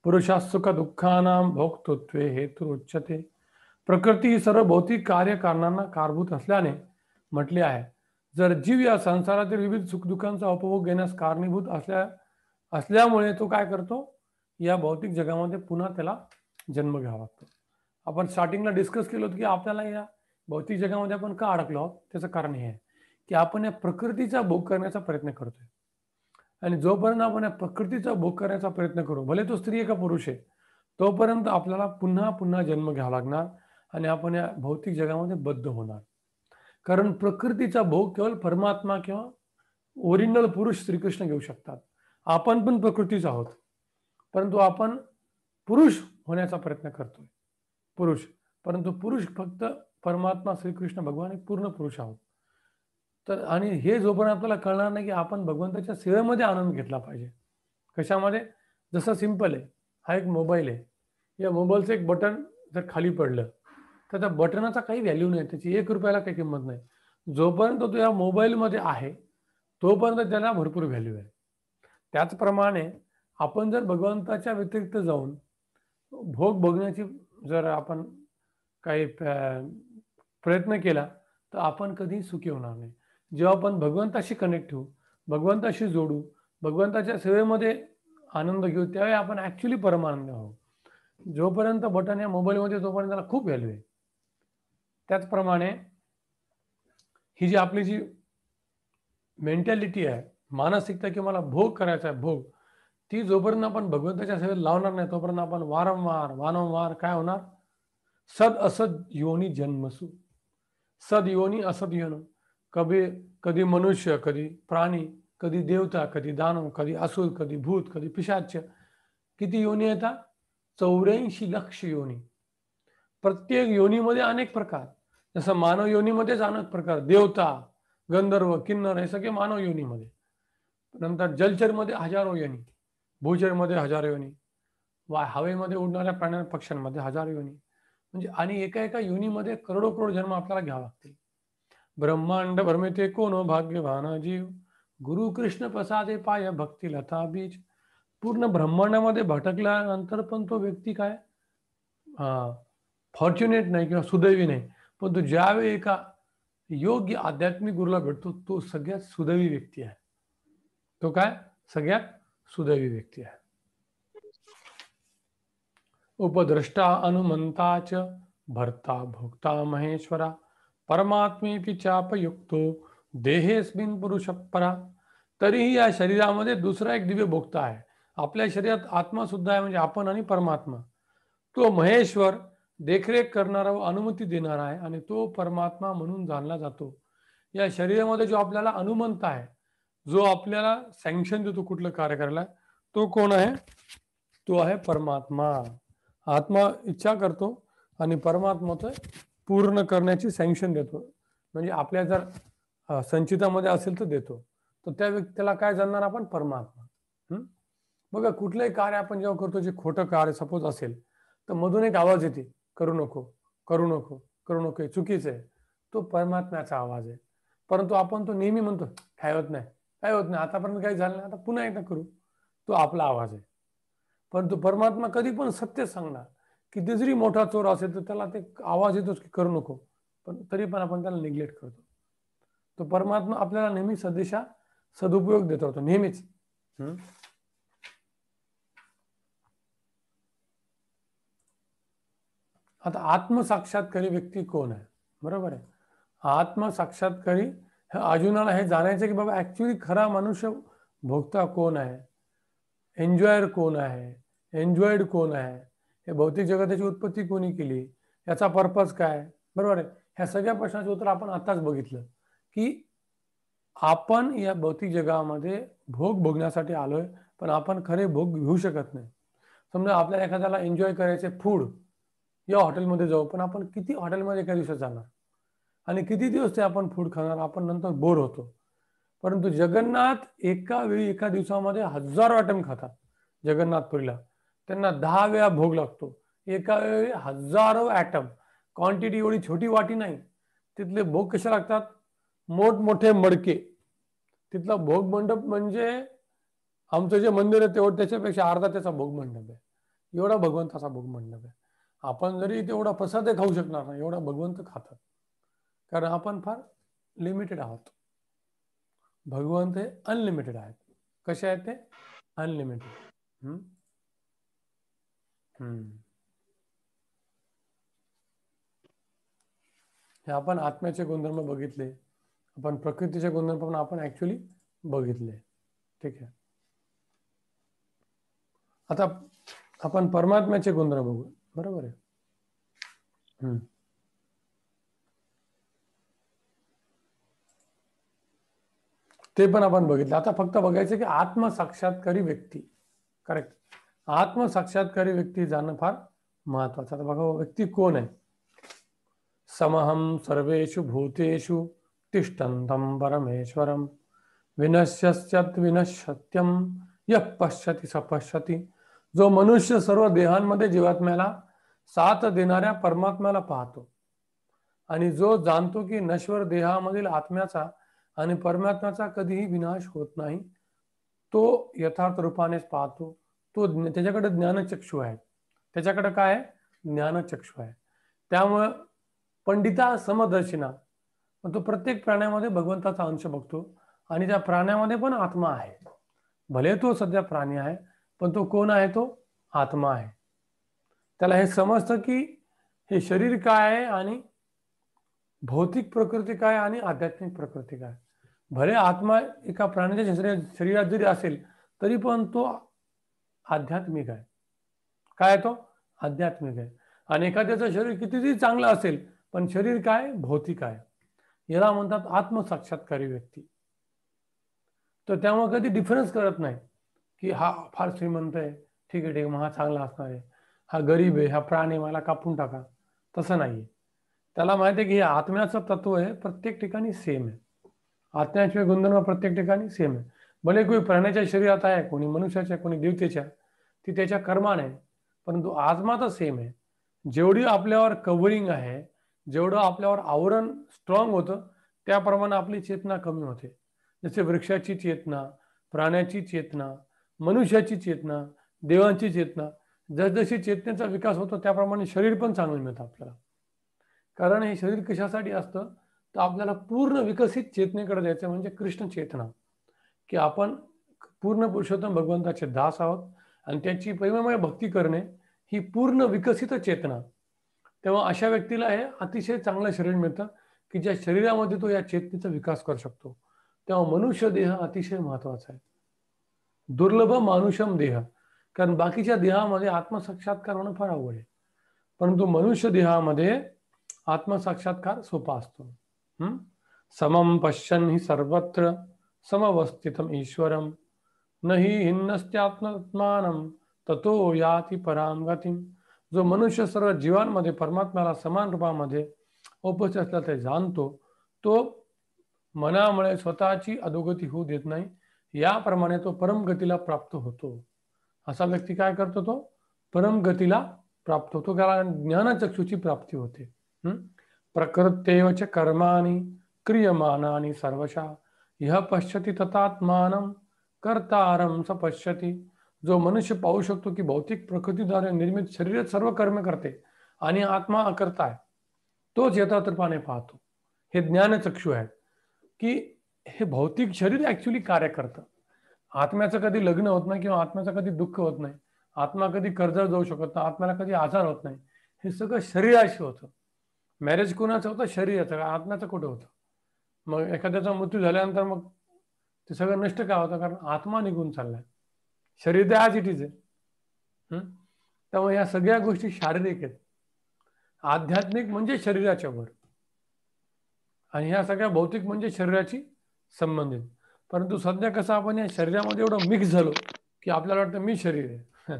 [SPEAKER 1] पुरुषा सुख दुःखानां भोक्तृत्वे हेतु उच्यते. प्रकृती ही सर्व भौतिक कार्यकारणांना कारभूत असल्याने म्हटले आहे. जर जीव या संसारातील विविध सुखदुःखांचा उपभोग घेण्यास कारणीभूत असल्यामुळे तो काय करतो, या भौतिक जगामध्ये पुन्हा त्याला जन्म घ्यावा लागतो. आपण स्टार्टिंगला डिस्कस केलं होतं की आपल्याला या भौतिक जगामध्ये आपण का अडकलो आहोत. त्याचं कारण हे आहे की आपण या प्रकृतीचा भोग करण्याचा प्रयत्न करतोय. आणि जोपर्यंत आपण या प्रकृतीचा भोग करण्याचा प्रयत्न करू, भले तो स्त्री आहे का पुरुष आहे, तोपर्यंत आपल्याला पुन्हा पुन्हा जन्म घ्यावा लागणार आणि आपण या भौतिक जगामध्ये बद्ध होणार. कारण प्रकृतीचा भोग केवळ परमात्मा किंवा ओरिजिनल पुरुष श्रीकृष्ण घेऊ शकतात. आपण पण प्रकृतीच आहोत, परंतु आपण पुरुष होण्याचा प्रयत्न करतोय, पुरुष. परंतु पुरुष फक्त परमात्मा श्रीकृष्ण भगवान एक पूर्ण पुरुष आहोत. तर आणि हे जोपर्यंत आपल्याला कळणार नाही की आपण भगवंताच्या सेवेमध्ये आनंद घेतला पाहिजे. कशामध्ये, जसं सिंपल आहे, हा एक मोबाईल आहे, या मोबाईलचं एक बटन जर खाली पडलं तर त्या बटनाचा काही व्हॅल्यू नाही, त्याची 1 रुपयाला काही किंमत नाही. जोपर्यंत तो या मोबाईलमध्ये आहे तोपर्यंत त्याला भरपूर व्हॅल्यू आहे. त्याचप्रमाणे आपण जर भगवंताच्या व्यतिरिक्त जाऊन भोग बघण्याची जर आपण काही प्रयत्न केला तर आपण कधी सुखी होणार नाही. जेव्हा आपण भगवंताशी कनेक्ट होऊ, भगवंताशी जोडू, भगवंताच्या सेवेमध्ये आनंद घेऊ, त्यावेळी आपण ऍक्च्युली परमानंद आहोत. जोपर्यंत बटन या मोबाईलमध्ये तोपर्यंत त्याला खूप व्हॅल्यू आहे. त्याचप्रमाणे ही जी आपली जी मेंटॅलिटी आहे, मानसिकता की मला भोग करायचा आहे, भोग, ती जोपर्यंत आपण भगवंताच्या सेवेत लावणार नाही तोपर्यंत आपण वारंवार काय होणार, सद असद योनी जन्मसू. सद योनी असद योनी, कधी मनुष्य, कधी प्राणी, कधी देवता, कधी दानव, कधी असुर, कधी भूत, कधी पिशाच. किती योनी येतात, 84 लक्ष योनी. प्रत्येक योनीमध्ये अनेक प्रकार. जसं मानव योनीमध्येच अनेक प्रकार, देवता, गंधर्व, किन्नर हे सगळे मानव योनीमध्ये. नंतर जलचरमध्ये हजारो योनी, भूचरमध्ये हजारो योनी, हवेमध्ये उडणाऱ्या प्राण्या पक्ष्यांमध्ये हजारो योनी. म्हणजे आणि एका योनीमध्ये करोडो जन्म आपल्याला घ्यावा लागतील. ब्रह्मांड भ्रमिते कोण भाग्यवान जीव, गुरु कृष्ण प्रसादे पाय भक्ती लता बीज. पूर्ण ब्रह्मांडामध्ये भटकल्यानंतर पण तो व्यक्ती काय फॉर्च्युनेट नाही किंवा सुदैवी नाही. पण तो ज्यावेळी एका योग्य आध्यात्मिक गुरुला भेटतो तो सगळ्यात सुदैवी व्यक्ती आहे. तो काय सगळ्यात सुदैवी व्यक्ती आहे. उपद्रष्टा अनुमंताच भर्ता भोक्ता महेश्वरा, परमात्मेपि चापयुक्तो देहेस्मिन् पुरुष परा. तरीही या शरीरामध्ये दुसरा एक दिव्य भोक्ता आहे. आपल्या शरीरात आत्मा सुद्धा आहे, म्हणजे आपण आणि परमात्मा. तो महेश्वर देखरेख करणारा व अनुमती देणारा आहे आणि तो परमात्मा म्हणून जाणला जातो. या शरीरामध्ये जो आपल्याला अनुमंत आहे, जो आपल्याला सँक्शन देतो कुठलं कार्य करायला, तो कोण आहे, तो आहे परमात्मा. आत्मा इच्छा करतो आणि परमात्मा तो पूर्ण करण्याची सँक्शन देतो. म्हणजे आपल्या जर संचितामध्ये असेल तर देतो. तर त्या व्यक्तीला काय जाणणार आपण, परमात्मा. बघा, कुठलंही कार्य आपण जेव्हा करतो, जे खोटं कार्य सपोज असेल, तर मधून एक आवाज येते, करू नको, करू नको, करू नको, हे चुकीचं आहे. तो परमात्म्याचा आवाज आहे. परंतु आपण तो नेहमी म्हणतो, काय होत नाही, काय होत नाही, आतापर्यंत काही झालं नाही, आता पुन्हा एकदा करू. तो आपला आवाज आहे. परंतु परमात्मा कधी पण सत्य सांगणार. किती जरी मोठा चोर असेल तर त्याला ते आवाज येतोच की करू नको, पण तरी पण आपण त्याला निग्लेक्ट करतो. तो परमात्मा आपल्याला नेहमी सदिशा सदुपयोग देत होतो, नेहमीच. आता आत्मसाक्षात्कारी व्यक्ती कोण आहे? बरोबर आहे. आत्मसाक्षात्कारी अर्जुनाला हे जाणायचं की बाबा ऍक्च्युली खरा मनुष्य भोगता कोण आहे, एन्जॉयर कोण आहे, एन्जॉयड कोण आहे, हे भौतिक जगताची उत्पत्ती कोणी केली, याचा पर्पज काय, बरोबर आहे. ह्या सगळ्या प्रश्नाचं उत्तर आपण आताच बघितलं की आपण या भौतिक जगामध्ये भोग भोगण्यासाठी आलोय, पण आपण खरे भोग घेऊ शकत नाही. समजा आपल्याला एखाद्याला एन्जॉय करायचे फूड, या हॉटेलमध्ये जाऊ, पण आपण किती हॉटेलमध्ये एका दिवसात जाणार आणि किती दिवस ते आपण फूड खाणार, आपण नंतर बोर होतो. परंतु जगन्नाथ एका वेळी एका दिवसामध्ये 1000 आयटम खातात. जगन्नाथपुरीला त्यांना 10 वेळा भोग लागतो, एका वेळी 1000 आयटम. क्वांटिटी एवढी छोटी वाटी नाही. तिथले भोग कसे लागतात, मोठमोठे मडके. तिथला भोग मंडप म्हणजे आमचं जे मंदिर आहे तेवढं त्याच्यापेक्षा अर्धा त्याचा भोग मंडप आहे. एवढा भगवंताचा भोग मंडप आहे. आपण जरी तेवढा प्रसाद खाऊ शकणार नाही, एवढा भगवंत खातात, कारण आपण फार लिमिटेड आहोत. भगवंत हे अनलिमिटेड आहेत. कसे आहेत ते? अनलिमिटेड. हे आपण आत्म्याचे गुणधर्म बघितले, आपण प्रकृतीचे गुणधर्म पण आपण ऍक्च्युली बघितले. ठीक आहे. आता आपण परमात्म्याचे गुणधर्म बघू. बरोबर आहे. ते पण आपण बघितलं. आता फक्त बघायचं की आत्मसाक्षात्कारी व्यक्ती, करेक्ट, आत्मसाक्षात्कारी व्यक्ती जाणं फार महत्वाचं. आता बघा, व्यक्ती कोण आहे? समहम सर्वेषु भूतेषु तिष्ठन्तं परमेश्वरम विनश्यत्य विनश्यत्यम यः पश्यति स पश्यति. जो मनुष्य सर्व देहांमध्ये जीवात्म्याला साथ देणाऱ्या परमात्म्याला पाहतो आणि जो जाणतो की नश्वर देहामधील आत्म्याचा आणि परमात्म्याचा कधीही विनाश होत नाही, तो यथार्थ रूपानेच पाहतो. तो त्याच्याकडे ज्ञानचक्षु आहे. त्याच्याकडे काय आहे? ज्ञानचक्षु आहे. त्यामुळे पंडिता समदर्शिना, तो प्रत्येक प्राण्यामध्ये भगवंताचा अंश बघतो आणि त्या प्राण्यामध्ये पण आत्मा आहे. भले तो सध्या प्राणी आहे, पण तो कोण आहे? तो आत्मा आहे. त्याला हे समजतं की हे शरीर काय आहे आणि भौतिक प्रकृती काय आणि आध्यात्मिक प्रकृती काय. भले आत्मा एका प्राण्याच्या शरीरात जरी असेल तरी पण तो आध्यात्मिक आहे. काय तो? आध्यात्मिक आहे. आणि एखाद्याचं शरीर कितीही चांगलं असेल पण शरीर काय? भौतिक आहे. याला म्हणतात आत्मसाक्षात्कारी व्यक्ती. तर त्यामुळे कधी डिफरन्स करत नाही की हा फार श्रीमंत आहे, ठीक आहे ठीक आहे, मग हा चांगला असणार आहे, हा गरीब आहे, हा प्राणी, मला कापून टाका. तसं नाहीये. त्याला माहिती आहे की हे आत्म्याचं तत्व आहे, प्रत्येक ठिकाणी सेम आहे. आत्म्याचे गुणधर्म प्रत्येक ठिकाणी सेम आहे. भले कोणी प्राण्याच्या शरीरात आहे, कोणी मनुष्याच्या, कोणी देवतेच्या, ती त्याच्या कर्माने, परंतु आत्मा तर सेम आहे. जेवढी आपल्यावर कव्हरिंग आहे, जेवढं आपल्यावर आवरण स्ट्रॉंग होतं, त्याप्रमाणे आपली चेतना कमी होते. जसे वृक्षाची चेतना, प्राण्याची चेतना, मनुष्याची चेतना, देवांची चेतना, जसजशी चेतनेचा विकास होतो त्याप्रमाणे शरीर पण चांगलं मिळतं आपल्याला. कारण हे शरीर कशासाठी असतं, तर आपल्याला पूर्ण विकसित चेतनेकडे जायचं, म्हणजे कृष्ण चेतना, की आपण पूर्ण पुरुषोत्तम भगवंताचे दास आहोत आणि त्याची प्रेममय भक्ती करणे ही पूर्ण विकसित चेतना. तेव्हा अशा व्यक्तीला हे अतिशय चांगलं शरीर मिळतं की ज्या शरीरामध्ये तो या चेतनेचा विकास करू शकतो. तेव्हा मनुष्य देह अतिशय महत्वाचा आहे. दुर्लभ मानुषम देह, कारण बाकीच्या देहामध्ये आत्मसाक्षात्कार होणं फार अवघड आहे, परंतु मनुष्य देहामध्ये आत्मसाक्षात्कार सोपा असतो. समम पश्यन् हि सर्वत्र समवस्थितम ईश्वरम नहि हिन्नस्त्यात्मानं ततो याति पराम गतिम. जो मनुष्य सर्व जीवांमध्ये परमात्म्याला समान रूपामध्ये उपस्थित असल्याचे जाणतो, तो मनामुळे स्वतःची अधोगती होऊ देत नाही, याप्रमाणे तो परमगतीला प्राप्त होतो. असा व्यक्ती काय करतो? तो परमगतीला प्राप्त होतो, कारण ज्ञानचक्षुची प्राप्ती होते. प्रकृत्येवच कर्माणि क्रियमाणानि सर्वशः यः पश्यति तथात्मानं कर्तारं स पश्यति. जो मनुष्य पाहू शकतो की भौतिक प्रकृतीद्वारे निर्मित शरीर सर्व कर्म करते आणि आत्मा अकर्ता आहे, तोच यथार्थपणे पाहतो. हे ज्ञानचक्षु आहे की हे भौतिक शरीर ऍक्च्युली कार्य करतं. आत्म्याचं कधी लग्न होत नाही किंवा आत्म्याचं कधी दुःख होत नाही, आत्मा कधी कर्जावर जाऊ शकत नाही, आत्म्याला कधी आजार होत नाही. हे सगळं शरीराशी होतं. मॅरेज कुणाचं होतं? शरीराचं. आत्म्याचं कुठं होतं? मग एखाद्याचा मृत्यू झाल्यानंतर मग ते सगळं नष्ट का होतं? कारण आत्मा निघून चाललाय. शरीर तर आज इट इज आहे. त्यामुळे या सगळ्या गोष्टी शारीरिक आहेत. आध्यात्मिक म्हणजे शरीराच्या वर, आणि ह्या सगळ्या भौतिक म्हणजे शरीराची संबंधित. परंतु सध्या कसं आपण या शरीरामध्ये एवढं मिक्स झालो की आपल्याला वाटतं मी शरीर आहे.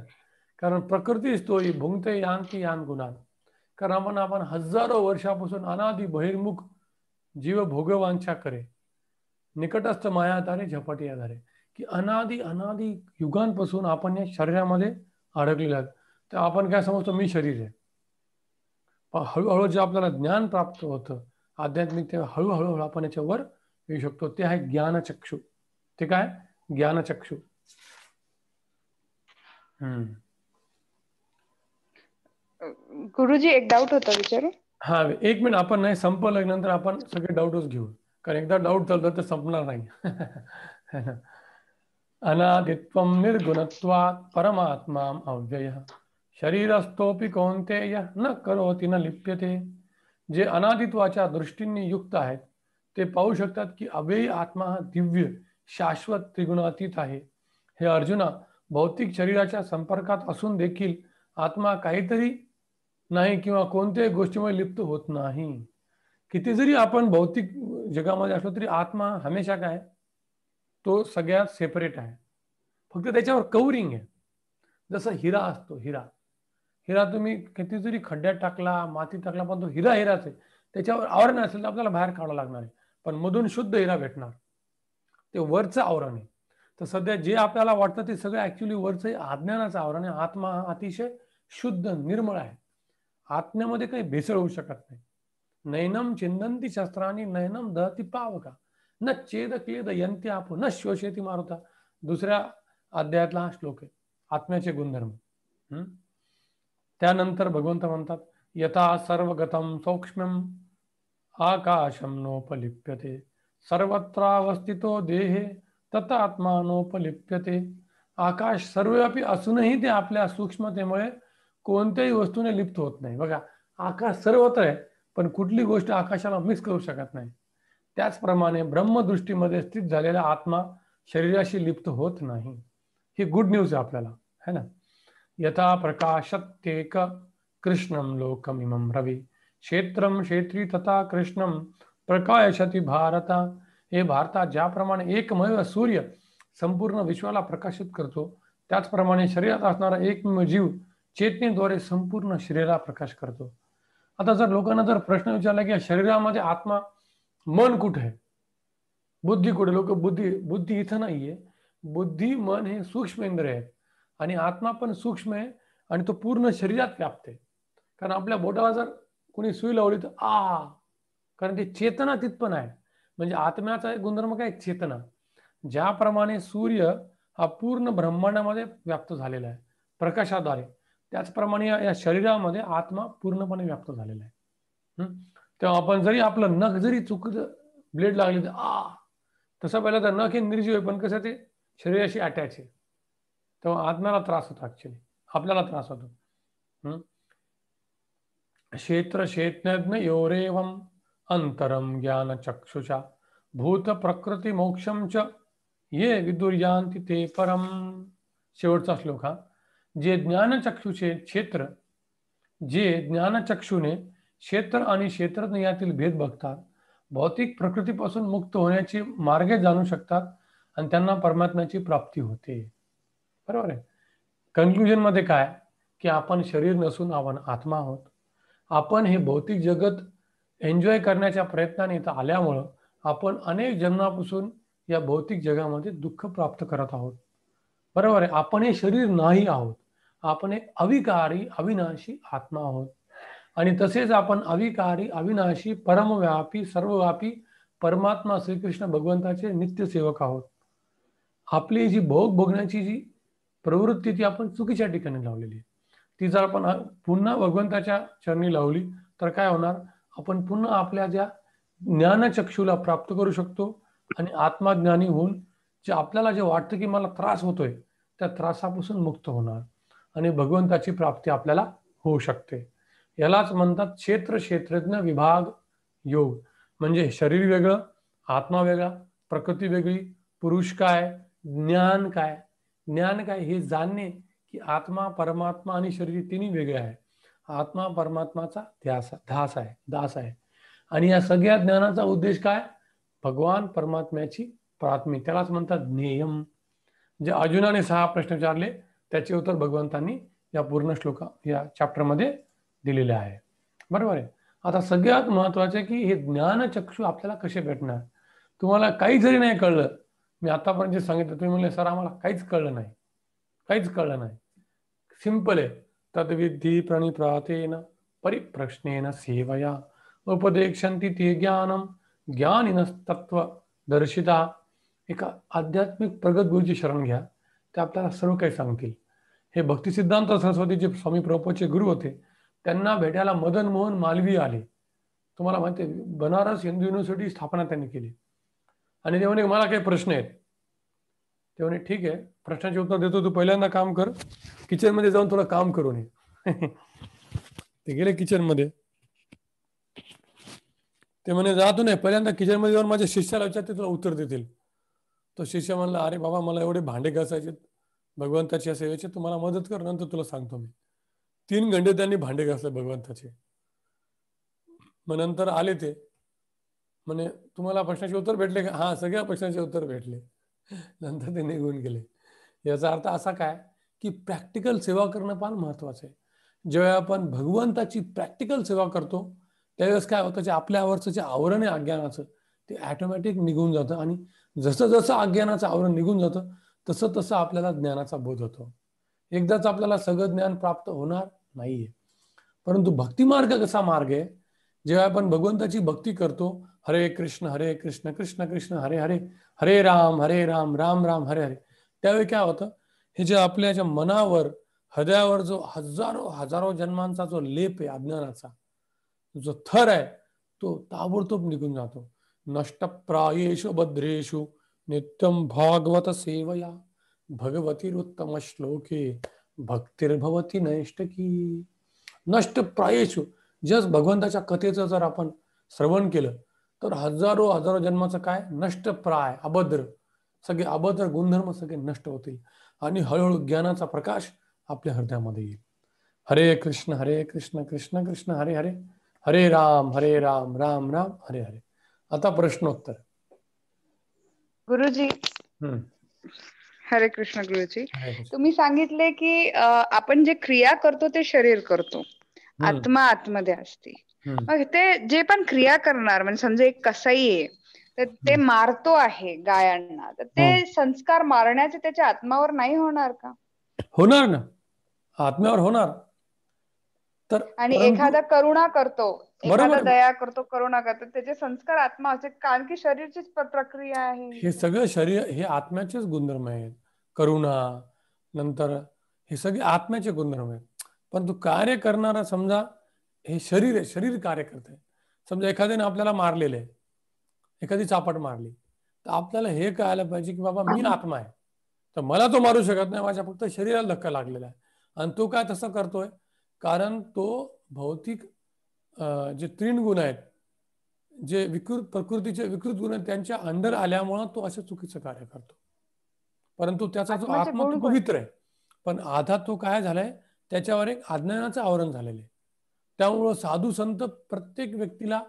[SPEAKER 1] कारण प्रकृतीच तो भुंगते यांती यान गुणान. कारण आपण हजारो वर्षापासून अनादि बहिर्मुख जीव भोगवांछा करे, निकटस्थ माया तारे झपाटी आधारे, की अनादि अनादि युगांपासून आपण या शरीरामध्ये अडकलेलो आहोत. तर आपण काय समजतो? मी शरीर आहे. पण हळूहळू जे आपल्याला ज्ञान प्राप्त होतं आध्यात्मिक, ते हळूहळू आपण याच्यावर येऊ शकतो. ते आहे ज्ञानचक्षु. ते काय? ज्ञानचक्षु.
[SPEAKER 3] गुरुजी एक डाऊट होता, विचारू?
[SPEAKER 1] हा, एक मिनिट. आपण नाही संपलं नंतर आपण सगळे डाऊटच घेऊ, कारण एकदा डाऊट चाललं तर संपणार नाही. अनादित्वं निर्गुणत्वात् परमात्मा अव्ययः शरीरस्थोपि कौन्तेय न करोति न लिप्यते. जे अनादित्वाच्या दृष्टीने युक्त आहेत ते पाहू शकतात की अव्ययी आत्मा हा दिव्य शाश्वत त्रिगुणातीत आहे. हे अर्जुना, भौतिक शरीराच्या संपर्कात असून देखील आत्मा काहीतरी नाही किंवा कोणत्याही गोष्टीमुळे लिप्त होत नाही. किती जरी आपण भौतिक जगामध्ये असलो तरी आत्मा हमेशा काय? तो सगळ्यात सेपरेट आहे. फक्त त्याच्यावर कवरिंग आहे. जसं हिरा असतो. हिरा तुम्ही किती जरी खड्ड्यात टाकला, मातीत टाकला, पण तो हिराच आहे. त्याच्यावर आवरण असेल तर आपल्याला बाहेर काढावं लागणार आहे, पण मधून शुद्ध हिरा भेटणार. ते वरचं आवरण आहे. तर सध्या जे आपल्याला वाटतं ते सगळं ऍक्च्युली वरचं अज्ञानाचं आवरण आहे. आत्मा हा अतिशय शुद्ध निर्मळ आहे. आत्म्यामध्ये काही भेसळ होऊ शकत नाही. नैनम चिंदंती शस्त्रांनी नैनम दहती पावका न चेद क्लेद यंती आपो न शोषेती मारुता. दुसऱ्या अध्यायातला हा श्लोक आहे, आत्म्याचे गुणधर्म. त्यानंतर भगवंत म्हणतात, यथा सर्वगतम सौक्ष्म्यम आकाशम नोपलिप्यते सर्वत्रावस्थितो देहे तथा आत्मा नोपलिप्यते. आकाश सर्वव्यापी असूनही ते आपल्या सूक्ष्मतेमुळे कोणत्याही वस्तूने लिप्त होत नाही. बघा, आकाश सर्वत्र आहे, पण कुठली गोष्ट आकाशाला मिक्स करू शकत नाही. त्याचप्रमाणे ब्रह्मदृष्टीमध्ये स्थित झालेला आत्मा शरीराशी लिप्त होत नाही. ही गुड न्यूज आहे आपल्याला, है ना. यथा प्रकाशत्येक कृष्णम लोकमिमं रवी क्षेत्रम क्षेत्री तथा कृष्णम प्रकाशति भारता. हे भारता, ज्याप्रमाणे एकमेव सूर्य संपूर्ण विश्वाला प्रकाशित करतो, त्याचप्रमाणे शरीरात असणारा एकमेव जीव चेतनेद्वारे संपूर्ण शरीराला प्रकाश करतो. आता जर लोकांना जर प्रश्न विचारला की शरीरामध्ये आत्मा, मन कुठे आहे, बुद्धी कुठे, लोक बुद्धी इथं नाहीये. बुद्धी, मन हे सूक्ष्म इंद्रिय आहेत आणि आत्मा पण सूक्ष्म आहे आणि तो पूर्ण शरीरात व्याप्त आहे. कारण आपल्या बोटाला जर कोणी सुई लावली तर कारण ते चेतना तिथपण आहे. म्हणजे आत्म्याचा एक गुणधर्म काय? चेतना. ज्याप्रमाणे सूर्य हा पूर्ण ब्रह्मांडामध्ये व्याप्त झालेला आहे प्रकाशाद्वारे, त्याचप्रमाणे या शरीरामध्ये आत्मा पूर्णपणे व्याप्त झालेला आहे. तेव्हा आपण जरी आपलं नख जरी चुकलं, ब्लेड लागली तर तसं पहिलं तर नख हे निर्जीव आहे, पण कसं ते शरीराशी अटॅच आहे. तेव्हा आत्म्याला त्रास होतो, ऍक्च्युली आपल्याला त्रास होतो. क्षेत्र क्षेत्रज्ञ योरेवम अंतरम ज्ञान चक्षुषा भूत प्रकृती मोक्षम च ये विदुर्यांती ते परम. शेवटचा श्लोक हा. जे ज्ञानचक्षुचे क्षेत्र, जे ज्ञानचक्षुने क्षेत्र आणि क्षेत्रज्ञ यातील भेद बघतात, भौतिक प्रकृतीपासून मुक्त होण्याचे मार्ग जाणू शकतात आणि त्यांना परमात्म्याची प्राप्ती होते. बरोबर आहे. कन्क्लुजन मध्ये काय की आपण शरीर नसून आपण आत्मा आहोत. आपण हे भौतिक जगत एन्जॉय करण्याच्या प्रयत्नाने इथं आल्यामुळं आपण अनेक जन्मापासून या भौतिक जगामध्ये दुःख प्राप्त करत आहोत. बरोबर आहे. आपण हे शरीर नाही आहोत. आपण एक अविकारी अविनाशी आत्मा आहोत. आणि तसेच आपण अविकारी अविनाशी परमव्यापी सर्वव्यापी परमात्मा श्रीकृष्ण भगवंताचे नित्य सेवक आहोत. आपली जी भोग भोगण्याची जी प्रवृत्ती ती आपण चुकीच्या ठिकाणी लावलेली आहे. ती जर आपण पुन्हा भगवंताच्या चरणी लावली तर काय होणार, आपण पुन्हा आपल्या ज्या ज्ञानचक्षुला प्राप्त करू शकतो आणि आत्मज्ञानी होऊन जे आपल्याला जे वाटतं की मला त्रास होतोय त्या त्रासापासून मुक्त होणार आणि भगवंताची प्राप्ती आपल्याला होऊ शकते. यालाच म्हणतात क्षेत्र क्षेत्रज्ञ विभाग योग. म्हणजे शरीर वेगळं, आत्मा वेगळा, प्रकृती वेगळी, पुरुष काय, ज्ञान काय. ज्ञान काय हे जाणणे की आत्मा परमात्मा आणि शरीर तिन्ही वेगळे आहे. आत्मा परमात्माचा दास आहे आणि या सगळ्या ज्ञानाचा उद्देश काय, भगवान परमात्म्याची प्राथमिक, त्यालाच म्हणतात ज्ञेयम. जे अर्जुनाने 6 प्रश्न विचारले त्याचे उत्तर भगवंतांनी या पूर्ण या चॅप्टरमध्ये दिलेले आहे. बरोबर आहे. आता सगळ्यात महत्वाचे की हे ज्ञानचक्षु आपल्याला कसे भेटणार. तुम्हाला काही जरी नाही कळलं, मी आतापर्यंत जे सांगितलं तुम्ही म्हणले सर आम्हाला काहीच कळलं नाही, काहीच कळलं नाही. सिंपल आहे. तद्विधी प्रणिप्रातेन परिप्रश्नेन सेवया उपदेक्षन्ति ते ज्ञानम ज्ञानिनस्तत्व दर्शिता. एका आध्यात्मिक प्रगत गुरुची शरण घ्या, ते आपल्याला सर्व काही सांगतील. हे भक्तिसिद्धांत सरस्वतीचे स्वामी प्रभुपादचे गुरु होते. त्यांना भेटायला मदन मोहन मालवीय आले. तुम्हाला माहिती आहे, बनारस हिंदू युनिव्हर्सिटी स्थापना त्यांनी केली. आणि ते म्हणे मला काही प्रश्न आहेत. ते म्हणे ठीक आहे, प्रश्नाचे उत्तर देतो, तू पहिल्यांदा काम कर, किचनमध्ये जाऊन थोडं काम करून ये. ते गेले किचनमध्ये. ते म्हणे जातो नाही, पहिल्यांदा किचनमध्ये जाऊन माझ्या शिष्याला विचारते, तुला उत्तर देतील. तो शिष्य म्हणला, अरे बाबा मला एवढे भांडे घासायचे भगवंताच्या सेवेचे, तुम्हाला मदत कर, नंतर तुला सांगतो मी. 3 घंटे त्यांनी भांडे घासले भगवंताचे. मग नंतर आले ते म्हणे तुम्हाला प्रश्नाचे उत्तर भेटले का. हा, सगळ्या प्रश्नाचे उत्तर भेटले. नंतर ते निघून गेले. याचा अर्थ असा काय की प्रॅक्टिकल सेवा करणं फार महत्वाचं आहे. जेव्हा आपण भगवंताची प्रॅक्टिकल सेवा करतो त्यावेळेस काय होतं, जे आपल्यावरचं जे आवरण आहे अज्ञानाचं ते ऑटोमॅटिक निघून जातं. आणि जसं जसं अज्ञानाचं आवरण निघून जातं तसं तसं आपल्याला ज्ञानाचा बोध होतो. एकदाच आपल्याला सगळं ज्ञान प्राप्त होणार नाहीये. परंतु भक्ती मार्ग कसा मार्ग आहे, जेव्हा आपण भगवंताची भक्ती करतो, हरे कृष्ण कृष्ण कृष्ण हरे हरे, हरे राम राम राम हरे हरे, त्यावेळी काय होतं, हे जे आपल्या ज्या मनावर हृदयावर जो हजारो जन्मांचा जो लेप आहे अज्ञानाचा, जो थर आहे तो ताबडतोब निघून जातो. नष्टप्रायेषु भद्रेषु नित्यम भागवत सेवया भगवतीरुत्तम श्लोके भक्तिर्भवती नैष्टकी. नष्टप्रायेषु, जस भगवंताच्या कथेचं जर आपण श्रवण केलं तर हजारो हजारो जन्माचं काय नष्टप्राय अभद्र, सगळे अभद्र गुणधर्म सगळे नष्ट होतील आणि हळूहळू ज्ञानाचा प्रकाश आपल्या हृदयामध्ये येईल. हरे कृष्ण कृष्ण कृष्ण हरे हरे, हरे राम राम राम हरे हरे. आता प्रश्नोत्तर.
[SPEAKER 3] गुरुजी,
[SPEAKER 1] हम्म.
[SPEAKER 3] हरे कृष्ण. गुरुजी,
[SPEAKER 1] हरे कृष्ण.
[SPEAKER 3] तुम्ही सांगितले की आपण जे क्रिया करतो ते शरीर करतो, आत्मा आतमध्ये असते. मग ते जे पण क्रिया करणार, म्हणजे समजा एक कसाई आहे तर ते मारतो आहे गायांना, तर ते संस्कार मारण्याचे त्याच्या आत्मावर नाही होणार का? होणार
[SPEAKER 1] ना, आत्म्यावर होणार. तर
[SPEAKER 3] आणि एखादा करुणा करतो, एखादा दया करतो, करुणा करतो, त्याचे संस्कार आत्मा असे, कारण की शरीरचीच प्रक्रिया आहे.
[SPEAKER 1] हे सगळं शरीर हे आत्म्याचेच गुणधर्म आहेत. करुणा नंतर हे सगळे आत्म्याचे गुणधर्म आहेत. परंतु कार्य करणारा समजा हे शरीर आहे, शरीर कार्य करते. समजा एखाद्याने आपल्याला मारलेलं आहे, एखादी चापट मारली, तर आपल्याला हे कळायला पाहिजे की बाबा मी आत्मा आहे, तर मला तो मारू शकत नाही, माझ्या फक्त शरीराला धक्का लागलेला आहे. आणि तो काय तसं करतोय कारण तो भौतिक जे 3 गुण आहेत, जे प्रकृतीचे विकृत गुण आहेत, त्यांच्या अंडर आल्यामुळं तो असं चुकीचं कार्य करतो. परंतु त्याचा जो आत्मा तो पवित्र आहे, पण आधा तो काय झालाय, त्याच्यावर एक अज्ञानाचं आवरण झालेलं आहे. त्यामुळं साधू संत प्रत्येक व्यक्तीला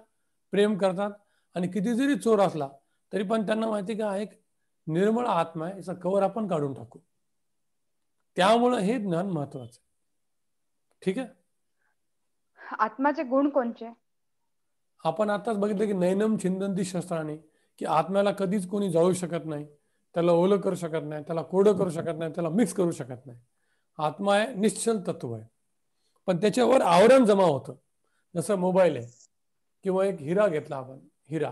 [SPEAKER 1] प्रेम करतात आणि किती जरी चोर असला तरी पण त्यांना माहिती का एक निर्मळ आत्मा आहे, याचा कवर आपण काढून टाकू. त्यामुळं हे ज्ञान महत्वाचं. ठीक आहे.
[SPEAKER 3] आत्माचे गुण कोणते?
[SPEAKER 1] आपण आताच बघितलं की नैनम छिंदंती शस्त्राने, की आत्म्याला कधीच कोणी जाळू शकत नाही, त्याला ओलं करू शकत नाही, त्याला कोरडं करू शकत नाही, त्याला मिक्स करू शकत नाही. आत्मा आहे, निश्चल तत्व आहे, पण त्याच्यावर आवरण जमा होतं. जसं मोबाईल आहे किंवा एक हिरा घेतला आपण, हिरा,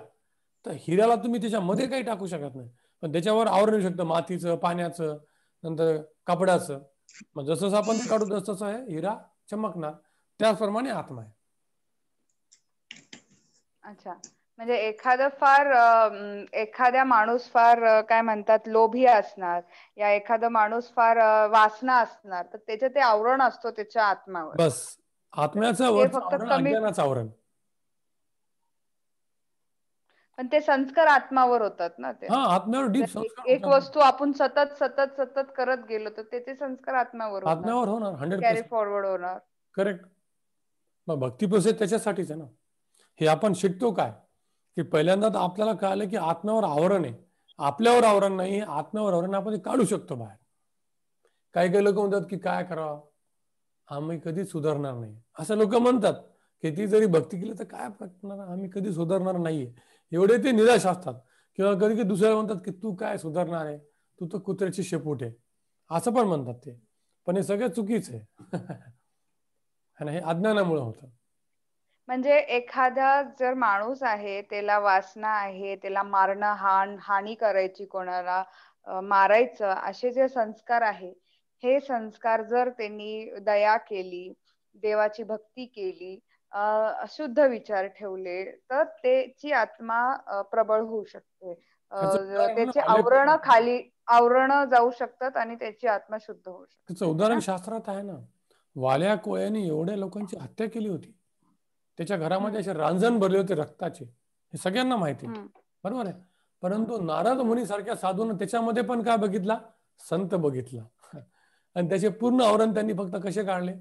[SPEAKER 1] तर हिऱ्याला तुम्ही त्याच्यामध्ये काही टाकू शकत नाही, पण त्याच्यावर आवरण येऊ शकतं, मातीचं, पाण्याचं, नंतर कपड्याचं. मग जसं जसं आपण काढू तसं तसं आहे हिरा चमकणार. त्याचप्रमाणे आत्मा आहे.
[SPEAKER 3] अच्छा, म्हणजे एखाद्या माणूस फार काय म्हणतात लोभी असणार, या एखादा माणूस फार वासना असणार, तर त्याचे ते आवरण असतो त्याच्या आत्मावर.
[SPEAKER 1] बस, आत्म्याचं
[SPEAKER 3] ते
[SPEAKER 1] वरचं
[SPEAKER 3] फक्त
[SPEAKER 1] आवरण
[SPEAKER 3] कमी,
[SPEAKER 1] अज्ञानाचं आवरण.
[SPEAKER 3] पण ते संस्कार आत्मावर होतात ना. ते
[SPEAKER 1] हा, आत्म्यावर डीप
[SPEAKER 3] जर
[SPEAKER 1] संस्कार
[SPEAKER 3] एक
[SPEAKER 1] होतात.
[SPEAKER 3] वस्तू आपण सतत सतत सतत करत गेलो तर त्याचे संस्कार आत्म्यावर होणार,
[SPEAKER 1] आत्म्यावर होणार
[SPEAKER 3] ते कॅरी
[SPEAKER 1] 100%.
[SPEAKER 3] फॉरवर्ड होणार.
[SPEAKER 1] करेक्ट. मग भक्ती प्रोसेस त्याच्यासाठीच आहे ना. हे आपण शिकतो काय, की पहिल्यांदा तर आपल्याला कळालं की आत्म्यावर आवरण आहे, आपल्यावर आवरण नाही, आत्म्यावर आवरण. आपण ते काढू शकतो बाहेर. काही काही लोक म्हणतात की काय करावं, आम्ही कधी सुधारणार नाही, असं लोक म्हणतात. किती जरी भक्ती केली तर काय करणार, आम्ही कधी सुधारणार नाहीये, एवढे ते निराश असतात. किंवा कधी कधी दुसऱ्याला म्हणतात की तू काय सुधारणार आहे, तू तर कुत्र्याची शेपूट आहे, असं पण म्हणतात ते. पण हे सगळं चुकीचं आहे. आणि हे अज्ञानामुळे होतं.
[SPEAKER 3] म्हणजे एखादा जर माणूस आहे, त्याला वासना आहे, त्याला मारणं, हानी करायची, कोणाला मारायचं, असे जे संस्कार आहे, हे संस्कार जर त्यांनी दया केली, देवाची भक्ती केली, शुद्ध विचार ठेवले, तर त्याची आत्मा प्रबळ होऊ शकते.
[SPEAKER 1] ह्याचं उदाहरण आहे ना,
[SPEAKER 3] त्याचे
[SPEAKER 1] वाल्य.
[SPEAKER 3] आवरण जाऊ शकतात आणि त्याची आत्मा शुद्ध होऊ
[SPEAKER 1] त्याचं
[SPEAKER 3] शकते, है
[SPEAKER 1] उदाहरण
[SPEAKER 3] ना?
[SPEAKER 1] शास्त्रात आहे ना. वाल्या कोयाने एवढ्या लोकांची हत्या केली होती, त्याच्या घरामध्ये
[SPEAKER 3] हम्म.
[SPEAKER 1] असे रांजण भरले होते रक्ताचे, हे सगळ्यांना माहिती आहे.
[SPEAKER 3] हम्म.
[SPEAKER 1] बरोबर आहे. परंतु नारद मुनी सारख्या साधून त्याच्यामध्ये पण काय बघितला, संत बघितला. आणि त्याचे पूर्ण आवरण त्यांनी फक्त कसे काढले,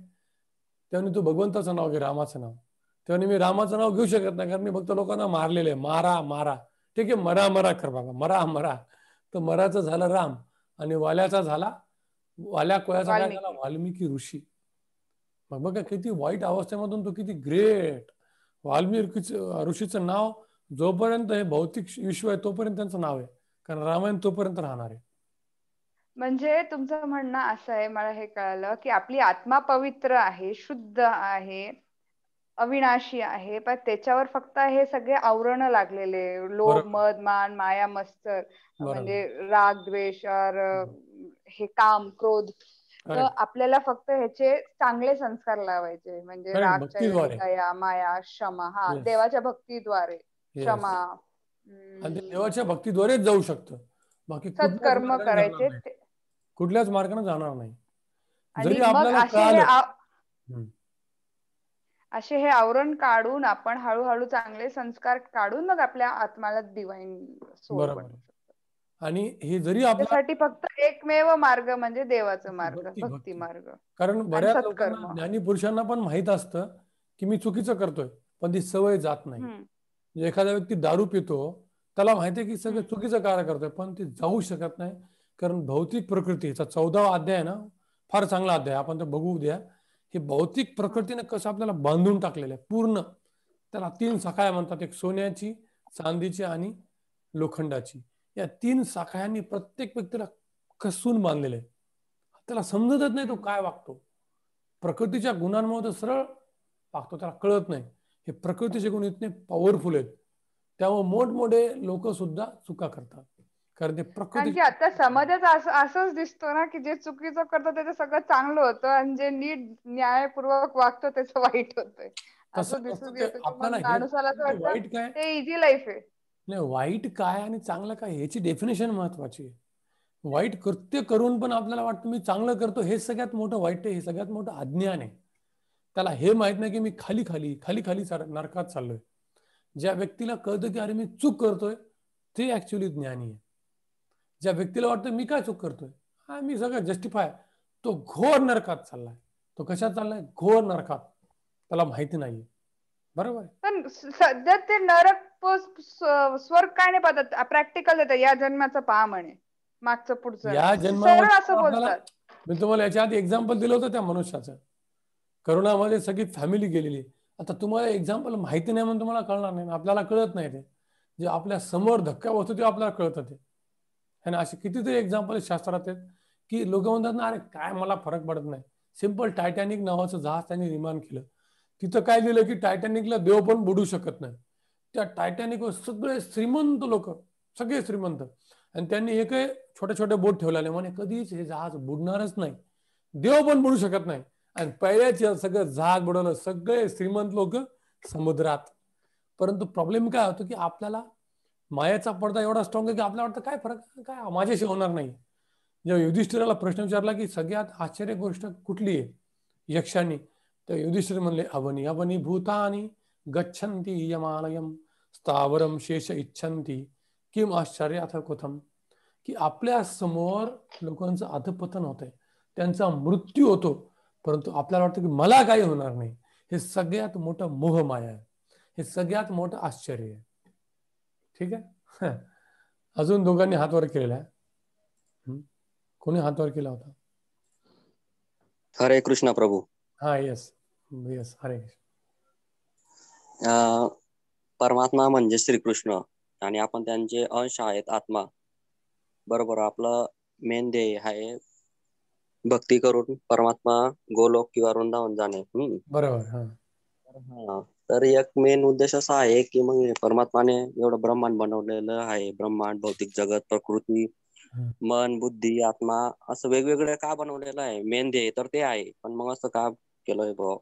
[SPEAKER 1] तेव्हा तू भगवंताचं नाव घे, रामाचं नाव. तेव्हा मी रामाचं नाव घेऊ शकत नाही, कारण मी फक्त लोकांना मारलेले, मारा मारा. ठीक आहे, मरा मरा कर बाबा, मरा मरा. तर मराचं झालं राम, आणि वाल्याचा झाला, वाल्या कोयाचा काय झाला,
[SPEAKER 3] वाल्मिकी.
[SPEAKER 1] वाल्मिकी ऋषी. मग बघा किती वाईट अवस्थेमधून तो किती ग्रेट. वाल्मिकी ऋषीचं नाव जोपर्यंत हे भौतिक विश्व आहे तोपर्यंत त्यांचं नाव आहे, कारण रामायण तोपर्यंत राहणार आहे.
[SPEAKER 3] म्हणजे तुमचं म्हणणं असं आहे, मला हे कळालं की आपली आत्मा पवित्र आहे, शुद्ध आहे, अविनाशी आहे, पण त्याच्यावर फक्त हे सगळे आवरण लागलेले, लोभ,
[SPEAKER 1] बरोबर.
[SPEAKER 3] मद, मान, माया, मत्सर,
[SPEAKER 1] बरोबर.
[SPEAKER 3] म्हणजे राग, द्वेष, और हे काम, क्रोध. तर
[SPEAKER 1] करेक्ट.
[SPEAKER 3] आपल्याला फक्त ह्याचे चांगले संस्कार लावायचे, म्हणजे
[SPEAKER 1] करेक्ट,
[SPEAKER 3] रागच्या ऐवजी
[SPEAKER 1] भक्तीद्वारे.
[SPEAKER 3] दया, माया, क्षमा, हा
[SPEAKER 1] येस.
[SPEAKER 3] देवाच्या भक्तीद्वारे,
[SPEAKER 1] येस.
[SPEAKER 3] क्षमा,
[SPEAKER 1] आणि ते देवाच्या भक्तीद्वारेच जाऊ शकतं, बाकी कुठल्याच
[SPEAKER 3] सत्कर्म
[SPEAKER 1] मार्गाने जाणार
[SPEAKER 3] करायचे
[SPEAKER 1] नाही. कुठल्याच मार्गाने जाणार नाही.
[SPEAKER 3] आणि
[SPEAKER 1] जरी
[SPEAKER 3] मग
[SPEAKER 1] आपल्याला कळालं. हम्म.
[SPEAKER 3] असे हे आवरण काढून आपण हळूहळू चांगले संस्कार काढून मग आपल्या आत्माला डिवाइन सोल
[SPEAKER 1] बरोबर
[SPEAKER 3] बनवू
[SPEAKER 1] आहे.
[SPEAKER 3] शकतो.
[SPEAKER 1] आणि हे जरी आपला
[SPEAKER 3] त्यासाठी फक्त एकमेव मार्ग म्हणजे देवाचा मार्ग,
[SPEAKER 1] भक्ती
[SPEAKER 3] भक्ती
[SPEAKER 1] भक्ती.
[SPEAKER 3] मार्ग
[SPEAKER 1] कारण
[SPEAKER 3] आणि
[SPEAKER 1] बऱ्याच लोकांना,
[SPEAKER 3] सत्कर्म.
[SPEAKER 1] ज्ञानी पुरुषांना पण माहित असतं की मी चुकीचं करतोय, पण ती सवय जात नाही.
[SPEAKER 3] हम्म.
[SPEAKER 1] म्हणजे एखादा व्यक्ती दारू पितो, त्याला माहिती आहे की सगळं
[SPEAKER 3] हम्म.
[SPEAKER 1] चुकीचं कार्य करतोय, पण ते जाऊ शकत नाही. कारण भौतिक प्रकृतीचा 14वा अध्याय आहे ना, फार चांगला अध्याय, आपण ते बघू द्या. हे भौतिक प्रकृतीने कसं आपल्याला बांधून टाकलेलं आहे पूर्ण. त्याला 3 साखळ्या म्हणतात, एक सोन्याची, चांदीची आणि लोखंडाची. या 3 साखळ्यांनी प्रत्येक व्यक्तीला कसून बांधलेलं आहे. त्याला समजतच नाही तो काय वागतो. प्रकृतीच्या गुणांमुळे तो सरळ वागतो, त्याला कळत नाही. हे प्रकृतीचे गुण इतके पॉवरफुल आहेत, त्यामुळे मोठमोठे लोक सुद्धा चुका करतात, कारण ते
[SPEAKER 3] कारण की
[SPEAKER 1] प्रकृतीचे.
[SPEAKER 3] आता समाजात असंच दिसतो ना की जे चुकीचं करतो त्याचं सगळं चांगलं होतं आणि जे नीट न्यायपूर्वक वागतो त्याचं वाईट होतंय,
[SPEAKER 1] तसं
[SPEAKER 3] असं
[SPEAKER 1] नसतं
[SPEAKER 3] दिसून
[SPEAKER 1] ते.
[SPEAKER 3] येतं. तर
[SPEAKER 1] आपल्याला
[SPEAKER 3] मग
[SPEAKER 1] हे
[SPEAKER 3] माणसाला असं
[SPEAKER 1] ते
[SPEAKER 3] वाटतं
[SPEAKER 1] वाईट काय,
[SPEAKER 3] ते इझी लाईफ आहे.
[SPEAKER 1] नाही वाईट काय आणि चांगलं काय याची डेफिनेशन महत्वाची आहे. वाईट कृत्य करून पण आपल्याला वाटतं मी चांगलं करतो, हे सगळ्यात मोठं वाईट आहे, हे सगळ्यात मोठं अज्ञान आहे. त्याला हे माहित नाही की मी खाली खाली खाली खाली नरकात चाललोय. ज्या व्यक्तीला कळतं की अरे मी चूक करतोय, ते ऍक्च्युअली ज्ञानी आहे. ज्या व्यक्तीला वाटतं मी काय चूक करतोय, हा मी सगळं जस्टिफाय, तो घोर नरकात चाललाय. तो कशात चाललाय, घोर नरकात, त्याला माहिती नाहीये. बरोबर आहे.
[SPEAKER 3] पण सध्या ते नरक स्वर्ग काय नाही पाहतात, प्रॅक्टिकल येतं, या जन्माचं पहा म्हणे, मागचं पुढचं
[SPEAKER 1] या
[SPEAKER 3] नाही, सरळ
[SPEAKER 1] जन्मामध्ये
[SPEAKER 3] असं
[SPEAKER 1] आपल्याला,
[SPEAKER 3] बोलतात.
[SPEAKER 1] मी तुम्हाला याच्या आधी एक्झाम्पल दिलं होतं त्या मनुष्याचं. करोनामध्ये सगळी फॅमिली गेलेली. आता तुम्हाला एक्झाम्पल माहिती नाही म्हणून तुम्हाला कळणार नाही, आपल्याला कळत नाही ते. जे आपल्या समोर धक्का बसतो ते आपल्याला कळतं ते. आणि असे कितीतरी एक्झाम्पल शास्त्रात आहेत की लोक म्हणतात ना, अरे काय मला फरक पडत नाही. सिंपल टायटॅनिक नावाचं जहाज त्यांनी निर्माण केलं. तिथं काय लिहिलं की टायटॅनिकला देव पण बुडू शकत नाही. त्या टायटॅनिकवर सगळे श्रीमंत लोक, सगळे श्रीमंत, आणि त्यांनी एकही छोटे छोटे बोट ठेवलेले, म्हणे कधीच हे जहाज बुडणारच नाही, देव पण बुडू शकत नाही. आणि पहिल्याच सगळं जहाज बुडवलं, सगळे श्रीमंत लोक समुद्रात. परंतु प्रॉब्लेम काय होतो की आपल्याला मायाचा पडदा एवढा स्ट्रॉंग आहे की आपल्याला वाटतं काय फरक, काय माझ्याशी होणार नाही. जेव्हा युधिष्ठिराला प्रश्न विचारला की सगळ्यात आश्चर्य गोष्ट कुठली आहे यक्षांनी, तर युधिष्ठिर म्हणले अवनी अवनी भूतानी गच्छन्ति यमालयम स्थावरम शेष इच्छन्ति किम आश्चर्य अथ कथम. की आपल्या समोर लोकांचं अधपतन होतंय, त्यांचा मृत्यू होतो, परंतु आपल्याला वाटतं की मला काही होणार नाही. हे सगळ्यात मोठं मोहमाया आहे, हे सगळ्यात मोठं आश्चर्य आहे. ठीक आहे. अजून दोघांनी हात वर केलेला आहे. कोणी हात वर केला होता?
[SPEAKER 4] हरे कृष्ण प्रभू.
[SPEAKER 1] हा, यस यस, हरे कृष्ण.
[SPEAKER 4] परमात्मा म्हणजे श्रीकृष्ण आणि आपण त्यांचे अंश आहेत, आत्मा. बरोबर. आपलं मेन ध्येय आहे भक्ती करून परमात्मा गोलोक किंवा वृंदावन जाणे.
[SPEAKER 1] बरोबर.
[SPEAKER 4] हा, तर एक मेन उद्देश असा आहे की मग परमात्माने एवढं ब्रह्मांड बनवलेलं आहे. ब्रह्मांड, भौतिक जगत, प्रकृती, मन, बुद्धी, आत्मा असं वेगवेगळं का बनवलेलं आहे, मेन ध्येय तर ते आहे. पण मग असं का केलंय भाऊ?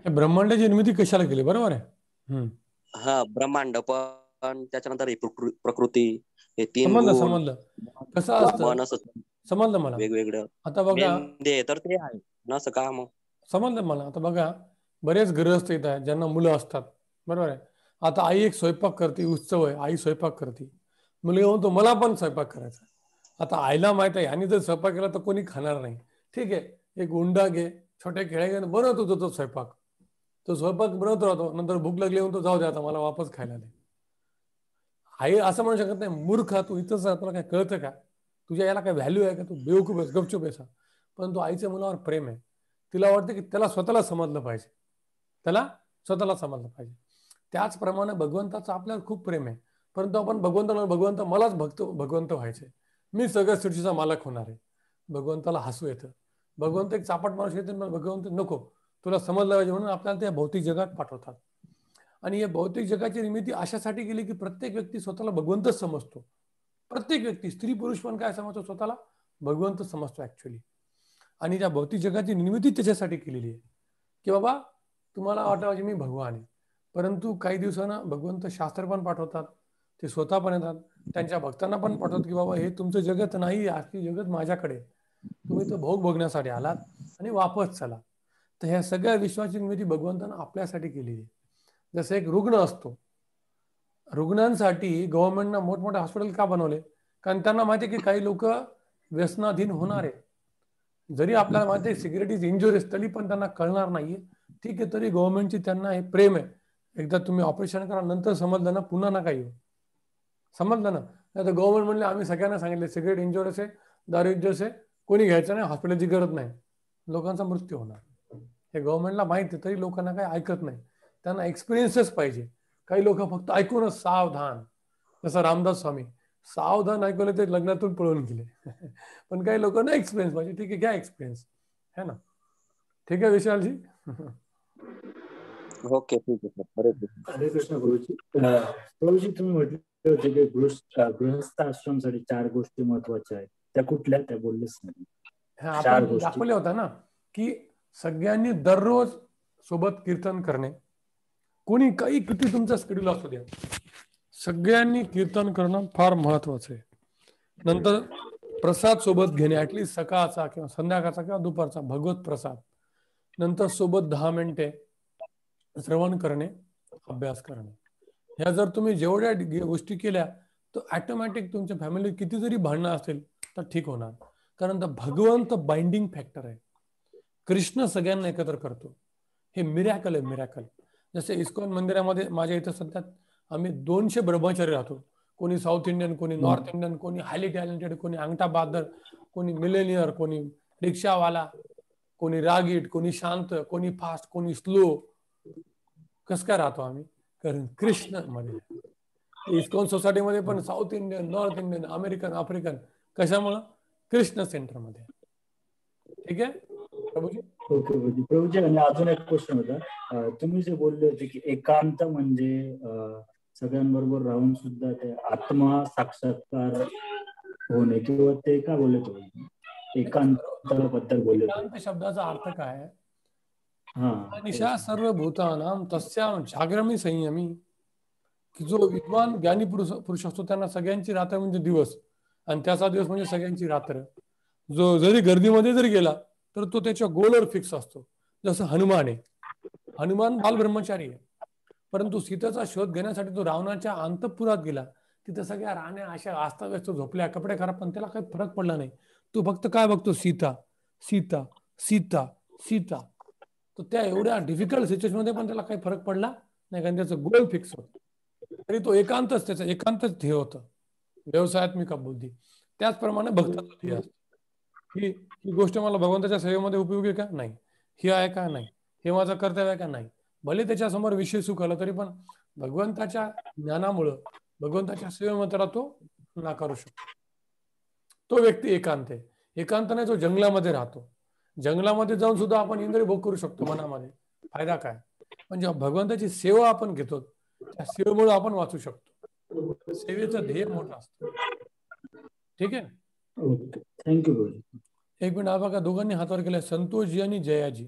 [SPEAKER 1] ब्रह्मांडाची निर्मिती कशाला केली? बरोबर आहे.
[SPEAKER 4] हा, ब्रह्मांड पण त्याच्यानंतर ही प्रकृती, हे तीन
[SPEAKER 1] समजलं
[SPEAKER 4] गुण,
[SPEAKER 1] समजलं कसं असतं,
[SPEAKER 4] मन, असं
[SPEAKER 1] समजलं मला.
[SPEAKER 4] वेगवेगळं
[SPEAKER 1] आता बघा,
[SPEAKER 4] मेन ध्येय तर ते आहे ना, असं का मग?
[SPEAKER 1] समजलं मला. आता बघा, बरेच गृहस्थ येत आहेत ज्यांना मुलं असतात, बरोबर आहे. आता आई एक स्वयंपाक करते, उत्सव आहे, आई स्वयंपाक करते, मुलगा म्हणतो मला पण स्वयंपाक करायचा. आता आईला माहित आहे ह्यानी जर स्वयंपाक केला तर कोणी खाणार नाही. ठीक आहे, एक उंडा घे, छोट्या खेळ्या घे, बनवत होतो तो स्वयंपाक. तो स्वयंपाक बनवत राहतो, नंतर भूक लागली म्हणतो जाऊ दे आता मला वापस खायला दे. आई असं म्हणू शकत नाही, मूर्ख तू इथंच तुला काय कळतं का, तुझ्या याला काय व्हॅल्यू आहे का, तू बेवकूफ आहेस, गपचूप आहेस. पण तो आईच्या मुलावर प्रेम आहे. तिला वाटतं की त्याला स्वतःला समजलं पाहिजे, त्याला स्वतःला समजलं पाहिजे. त्याचप्रमाणे भगवंताचं आपल्याला खूप प्रेम आहे, परंतु आपण भगवंत मलाच भगवंत व्हायचे, मी सगळ्या सृष्टीचा मालक होणार आहे. भगवंताला हसू येतं. भगवंत एक चापट माणूस येते, भगवंत नको तुला समजलं पाहिजे म्हणून आपल्याला त्या भौतिक जगात पाठवतात. आणि या भौतिक जगाची निर्मिती अशासाठी केली की प्रत्येक व्यक्ती स्वतःला भगवंतच समजतो. प्रत्येक व्यक्ती, स्त्री पुरुष पण काय समजतो, स्वतःला भगवंत समजतो ऍक्च्युली. आणि त्या भौतिक जगाची निर्मिती त्याच्यासाठी केलेली आहे की बाबा तुम्हाला वाटावं मी भगवान आहे. परंतु काही दिवसांना भगवंत शास्त्र पण पाठवतात, ते स्वतः पण येतात, त्यांच्या भक्तांना पण पाठवतात की बाबा हे तुमचं जगत नाही, आजची जगत माझ्याकडे, तुम्ही तो भोग बघण्यासाठी आलात आणि वापस चला. तर ह्या सगळ्या विश्वाची निर्मिती भगवंतानं आपल्यासाठी केलेली आहे. जसं एक रुग्ण असतो, रुग्णांसाठी गव्हर्नमेंटनं मोठमोठे हॉस्पिटल का बनवले, कारण त्यांना माहिती आहे की काही लोक व्यसनाधीन होणार आहे. जरी आपल्याला माहिती आहे सिगरेट इज इंजुरियस, तरी पण त्यांना कळणार नाहीये. ठीक आहे, तरी गव्हर्नमेंटची त्यांना हे प्रेम आहे, एकदा तुम्ही ऑपरेशन करा, नंतर समजलं ना पुन्हा नका येऊ. समजलं ना. नाही तर गव्हर्नमेंट म्हणले आम्ही सगळ्यांना सांगितले सिगरेट इंजुरियस आहे, दारू इंजुरियस आहे, कोणी घ्यायचं नाही, हॉस्पिटलची गरज नाही, लोकांचा मृत्यू होणार. हे गव्हर्नमेंटला माहिती आहे, तरी लोकांना काही ऐकत नाही. त्यांना एक्सपिरियन्सच पाहिजे. काही लोक फक्त ऐकूनच सावधान, जसं रामदास स्वामी सावधान ऐकवले ते लग्नातून पळून गेले. पण काही लोकांना एक्सपिरियन्स पाहिजे. ठीक आहे, घ्या एक्सपिरियन्स, है ना. ठीक आहे विशालजी.
[SPEAKER 4] ओके, ठीक आहे सर. हरे कृष्ण.
[SPEAKER 5] हरे कृष्ण गुरुजी. प्रभूजी तुम्ही म्हटले होते की गृहस्थ आश्रमसाठी 4 गोष्टी महत्वाच्या आहेत, त्या कुठल्या, त्या बोललेच नाही.
[SPEAKER 1] आपण दाखवले होता ना की सगळ्यांनी दररोज सोबत कीर्तन करणे, कोणी काही किती तुमचा शेड्यूल असू द्या, सगळ्यांनी कीर्तन करणं फार महत्वाचं आहे. नंतर प्रसाद सोबत घेणे, ऍटलीस्ट सकाळचा किंवा संध्याकाळचा किंवा दुपारचा भगवत प्रसाद. नंतर सोबत 10 मिनिटे श्रवण करणे, अभ्यास करणे. ह्या जर तुम्ही जेवढ्या गोष्टी केल्या तर ऑटोमॅटिक तुमच्या फॅमिलीत किती जरी भांडणं असेल तर ठीक होणार. कारण भगवंत बाइंडिंग फॅक्टर आहे. कृष्ण सगळ्यांना एकत्र करतो. हे मिरॅकल आहे, मिरॅकल. जसे इस्कॉन मंदिरामध्ये माझ्या इथं सध्या आम्ही 200 ब्रह्मचारी राहतो. कोणी साऊथ इंडियन, कोणी नॉर्थ इंडियन, कोणी हायली टॅलेंटेड, कोणी अंगठा बहादर, कोणी मिलेनियर, कोणी रिक्षावाला, कोणी रागीट, कोणी शांत, कोणी फास्ट, कोणी स्लो. कस काय राहतो आम्ही? कारण कृष्ण मध्ये. इस्कॉन सोसायटीमध्ये पण south Indian, north Indian, American, African, कशामुळं? कृष्ण सेंटरमध्ये. ठीक आहे प्रभूजी?
[SPEAKER 5] ओके प्रभूजी. प्रभूजी आणि अजून एक क्वेश्चन होता. तुम्ही जे बोलले होते की एकांत म्हणजे सगळ्यांबरोबर राहून सुद्धा ते आत्मा साक्षात्कार होणे, किंवा ते काय बोलले तुम्ही एकांताबद्दल बोलले?
[SPEAKER 1] एकांत शब्दाचा अर्थ काय आहे?
[SPEAKER 5] हा,
[SPEAKER 1] निशा सर्व भूतानां तस्यां जाग्रमी संयमी, की जो विद्वान ज्ञानी पुरुष असतो त्यांना सगळ्यांची रात्र म्हणजे दिवस, आणि त्याचा दिवस म्हणजे सगळ्यांची रात्र. जो जरी गर्दीमध्ये जरी गेला तर तो त्याच्या गोलवर फिक्स असतो. जसं हनुमान आहे. हनुमान बालब्रह्मचारी आहे, परंतु सीतेचा शोध घेण्यासाठी तो रावणाच्या अंतःपुरात गेला. तिथे सगळ्या राण्या अशा अस्ताव्यस्त झोपल्या, कपडे खराब, पण त्याला काही फरक पडला नाही. तो फक्त काय बघतो? सीता, सीता, सीता, सीता. तर त्या एवढ्या डिफिकल्ट सिच्युएशन मध्ये पण त्याला काही फरक पडला नाही, कारण त्याचं गोल फिक्स होतं. तरी तो एकांतच, त्याचं एकांतच ध्येय होतं, व्यवसायात्मिक बुद्धी. त्याचप्रमाणे भक्ताचं ध्येय असतं. ही गोष्ट मला भगवंताच्या सेवेमध्ये उपयोगी का? नाही. ही आहे का? नाही. हे माझं कर्तव्य आहे का? नाही. भले त्याच्यासमोर विषय सुख आला तरी पण भगवंताच्या ज्ञानामुळं, भगवंताच्या सेवेमध्ये त्याला तो नाकारू शकतो. तो व्यक्ती एकांत आहे. एकांत नाही जो जंगलामध्ये राहतो. जंगलामध्ये जाऊन सुद्धा आपण इंद्रिय भोग करू शकतो मनामध्ये. फायदा काय? म्हणजे भगवंताची सेवा आपण घेतो, त्या सेवेमुळे आपण वाचू शकतो. सेवेचं ध्येय मोठं असतं. ठीक आहे.
[SPEAKER 5] थँक्यू.
[SPEAKER 1] एक मिनिट, हा बघा दोघांनी हातवर केलाय, संतोषजी आणि जयाजी.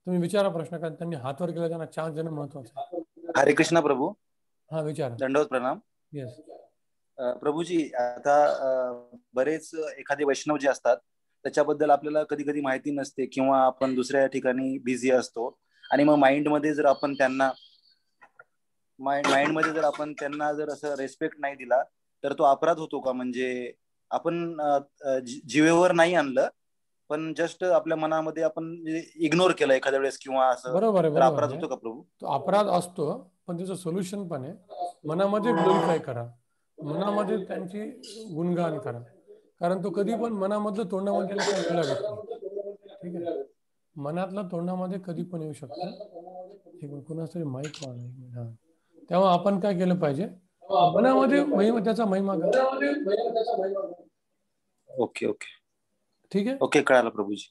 [SPEAKER 1] तुम्ही विचारा प्रश्न, कारण त्यांनी हातवर केला, त्यांना चान्स देणं महत्वाचं आहे.
[SPEAKER 6] हरे कृष्णा प्रभू.
[SPEAKER 1] हा विचारा.
[SPEAKER 6] दंडवत प्रणाम.
[SPEAKER 1] येस
[SPEAKER 6] प्रभूजी, आता बरेच एखादे वैष्णव जे असतात त्याच्याबद्दल आपल्याला कधी कधी माहिती नसते, किंवा आपण दुसऱ्या ठिकाणी बिझी असतो, आणि मग माइंडमध्ये जर आपण त्यांना जर असं रेस्पेक्ट नाही दिला तर तो अपराध होतो का? म्हणजे आपण जीवेवर नाही आणलं, पण जस्ट आपल्या मनामध्ये आपण इग्नोर केलं एखाद्या वेळेस किंवा असं,
[SPEAKER 1] बरोबर आहे,
[SPEAKER 6] अपराध होतो का प्रभू?
[SPEAKER 1] तो अपराध असतो, पण त्याचं सोल्युशन पण आहे. मनामध्ये ग्लोरीफाय करा, मनामध्ये त्यांची गुणगान करा, कारण तो कधी पण मनामधलं तोंडामध्ये काही वेळ लागत नाही. ठीक आहे. मनातलं तोंडामध्ये कधी पण येऊ शकतं. कुणाच तरी माईक वाढ. तेव्हा आपण काय केलं पाहिजे? मनामध्ये महिमा, त्याचा महिमा करा.
[SPEAKER 6] ओके ओके
[SPEAKER 1] ठीक आहे.
[SPEAKER 6] ओके, कळालं प्रभूजी.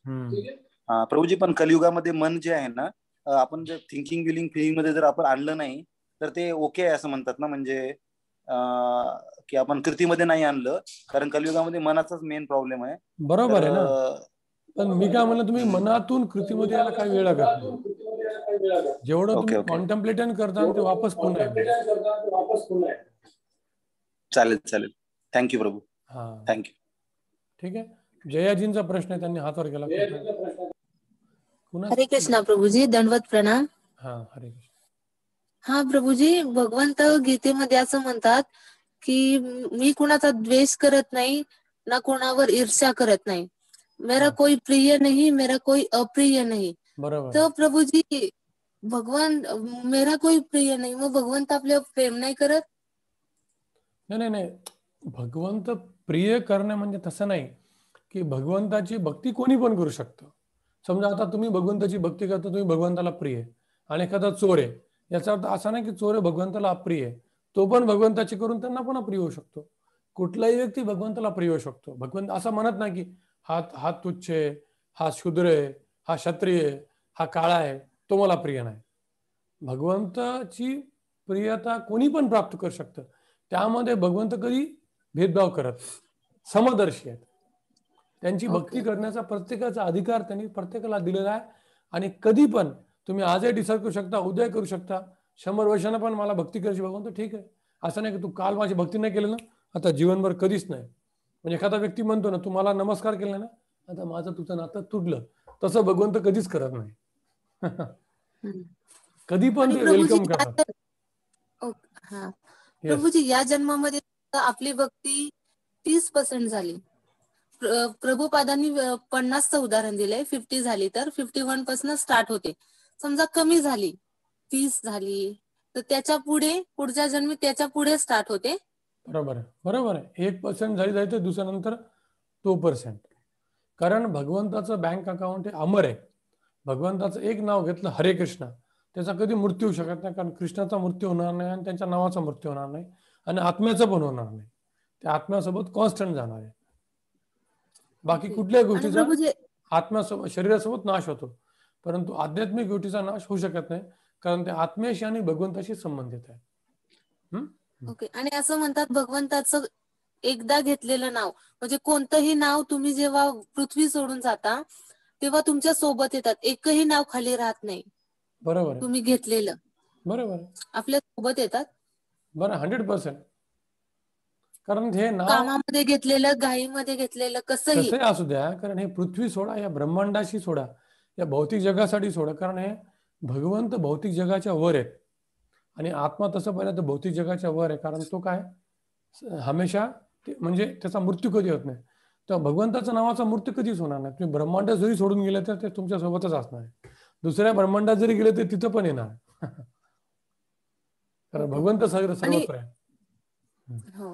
[SPEAKER 6] प्रभूजी, पण कलियुगामध्ये मन जे आहे ना, आपण जर थिंकिंग विलिंग फिलिंग मध्ये जर आपण आणलं नाही तर ते ओके आहे असं म्हणतात ना, म्हणजे की आपण कृतीमध्ये नाही आणलं, कारण कलियुगामध्ये मनाचाच मेन प्रॉब्लेम आहे.
[SPEAKER 1] बरोबर आहे ना, पण मी काय म्हणलं, तुम्ही मनातून कृतीमध्ये यायला काही वेळ लागत नाही. जेवढं तुम्ही कॉन्टेम्प्लेशन करता ते वापस पुन्हा येईल.
[SPEAKER 6] चालेल चालेल. थँक्यू प्रभू.
[SPEAKER 1] हा
[SPEAKER 6] थँक्यू.
[SPEAKER 1] ठीक आहे. जयाजींचा प्रश्न आहे, त्यांनी हातवर केला.
[SPEAKER 7] हरे कृष्णा प्रभूजी, दंडवत प्रणाम.
[SPEAKER 1] हा हरे कृष्ण.
[SPEAKER 7] हा प्रभूजी, भगवंत गीतेमध्ये असं म्हणतात की मी कुणाचा द्वेष करत नाही, ना कोणावर ईर्ष्या करत नाही. मेरा कोई प्रिय नहीं, मेरा कोई अप्रिय नहीं.
[SPEAKER 1] बरोबर.
[SPEAKER 7] तर प्रभूजी, भगवान मेरा कोई प्रिय नाही, मग भगवंत आपल्यावर प्रेम नाही करत?
[SPEAKER 1] नाही, भगवंत प्रिय करणे म्हणजे तसं नाही की भगवंताची भक्ती कोणी पण करू शकतं. समजा आता तुम्ही भगवंताची भक्ती करता, तुम्ही भगवंताला प्रिय आहे, आणि एखादा चोर आहे, याचा अर्थ असा नाही की चोर भगवंताला अप्रिय आहे. तो पण भगवंताची करून त्यांना पण अप्रिय होऊ शकतो. कुठलाही व्यक्ती भगवंताला प्रिय होऊ शकतो. भगवंत असं म्हणत नाही की हा तुच्छ आहे, हा शूद्र आहे, हा क्षत्रिय आहे, हा काळा आहे, तो मला प्रिय नाही. भगवंताची प्रियता कोणी पण प्राप्त करू शकतं. त्यामध्ये भगवंत कधी भेदभाव करत, समदर्शी आहेत. त्यांची भक्ती करण्याचा प्रत्येकाचा अधिकार त्यांनी प्रत्येकाला दिलेला आहे. आणि कधी पण तुम्ही आजही डिसाईड करू शकता, उद्या करू शकता, 100 वर्षांना पण मला भक्ती करायची भगवंत, ठीक आहे. असं नाही की तू काल माझी भक्ती नाही केलं ना, आता जीवनभर कधीच नाही. म्हणजे एखादा व्यक्ती म्हणतो ना, तू मला नमस्कार केला ना, आता माझं तुझं नातं तुटलं, तसं भगवंत कधीच करत नाही. कधी पण ते वेलकम करतात.
[SPEAKER 7] प्रभूजी, या जन्मामध्ये आपली भक्ती 30% झाली. प्रभुपादांनी 50चं उदाहरण दिलंय. 50 झाली तर 51 पासून स्टार्ट होते. समजा कमी झाली, 30 झाली, तर त्याच्या पुढे पुढच्या जन्मी त्याच्या पुढे स्टार्ट होते.
[SPEAKER 1] बरोबर आहे. 1% झाली तर दुसऱ्यानंतर 2%. कारण भगवंताचं बँक अकाउंट हे अमर आहे. भगवंताचं एक नाव घेतलं हरे कृष्ण, त्याचा कधी मृत्यू होऊ शकत नाही, कारण कृष्णाचा मृत्यू होणार नाही आणि त्यांच्या नावाचा मृत्यू होणार नाही. आणि आत्म्याचं पण होणार नाही. त्या आत्म्यासोबत कॉन्स्टंट जाणार आहे. बाकी कुठल्याही गोष्टीचा आत्म्यासोबत शरीरासोबत नाश होतो, परंतु आध्यात्मिक गोष्टीचा नाश होऊ शकत नाही, कारण ते आत्म्याशी आणि भगवंताशी संबंधित आहे.
[SPEAKER 7] ओके. आणि असं म्हणतात भगवंताचं एकदा घेतलेलं नाव, म्हणजे कोणतंही नाव तुम्ही जेव्हा पृथ्वी सोडून जाता तेव्हा तुमच्या सोबत येतात, एकही नाव खाली राहत नाही.
[SPEAKER 1] बरोबर आहे.
[SPEAKER 7] तुम्ही घेतलेलं
[SPEAKER 1] बरोबर
[SPEAKER 7] आपल्या सोबत येतात.
[SPEAKER 1] बरं, 100%. कारण हे नाव
[SPEAKER 7] कामामध्ये घेतलेलं, घाईमध्ये घेतलेलं, कसंही
[SPEAKER 1] असू द्या, कारण हे पृथ्वी सोडा, या ब्रह्मांडाशी सोडा, या भौतिक जगासाठी सोडा, कारण हे भगवंत भौतिक जगाच्या वर आहेत आणि आत्मा तसं पाहिलं तर भौतिक जगाच्या वर आहे, कारण तो काय हमेशा म्हणजे त्याचा मृत्यू कधी होत नाही. तर भगवंताच्या नावाचा मृत्यू कधीच होणार नाही. तुम्ही ब्रह्मांड जरी सोडून गेले तर ते तुमच्या सोबतच असणार आहे. दुसऱ्या ब्रह्मांडात जरी गेले तर तिथं पण येणार. कारण भगवंत सर्वत्र आहे.
[SPEAKER 7] हो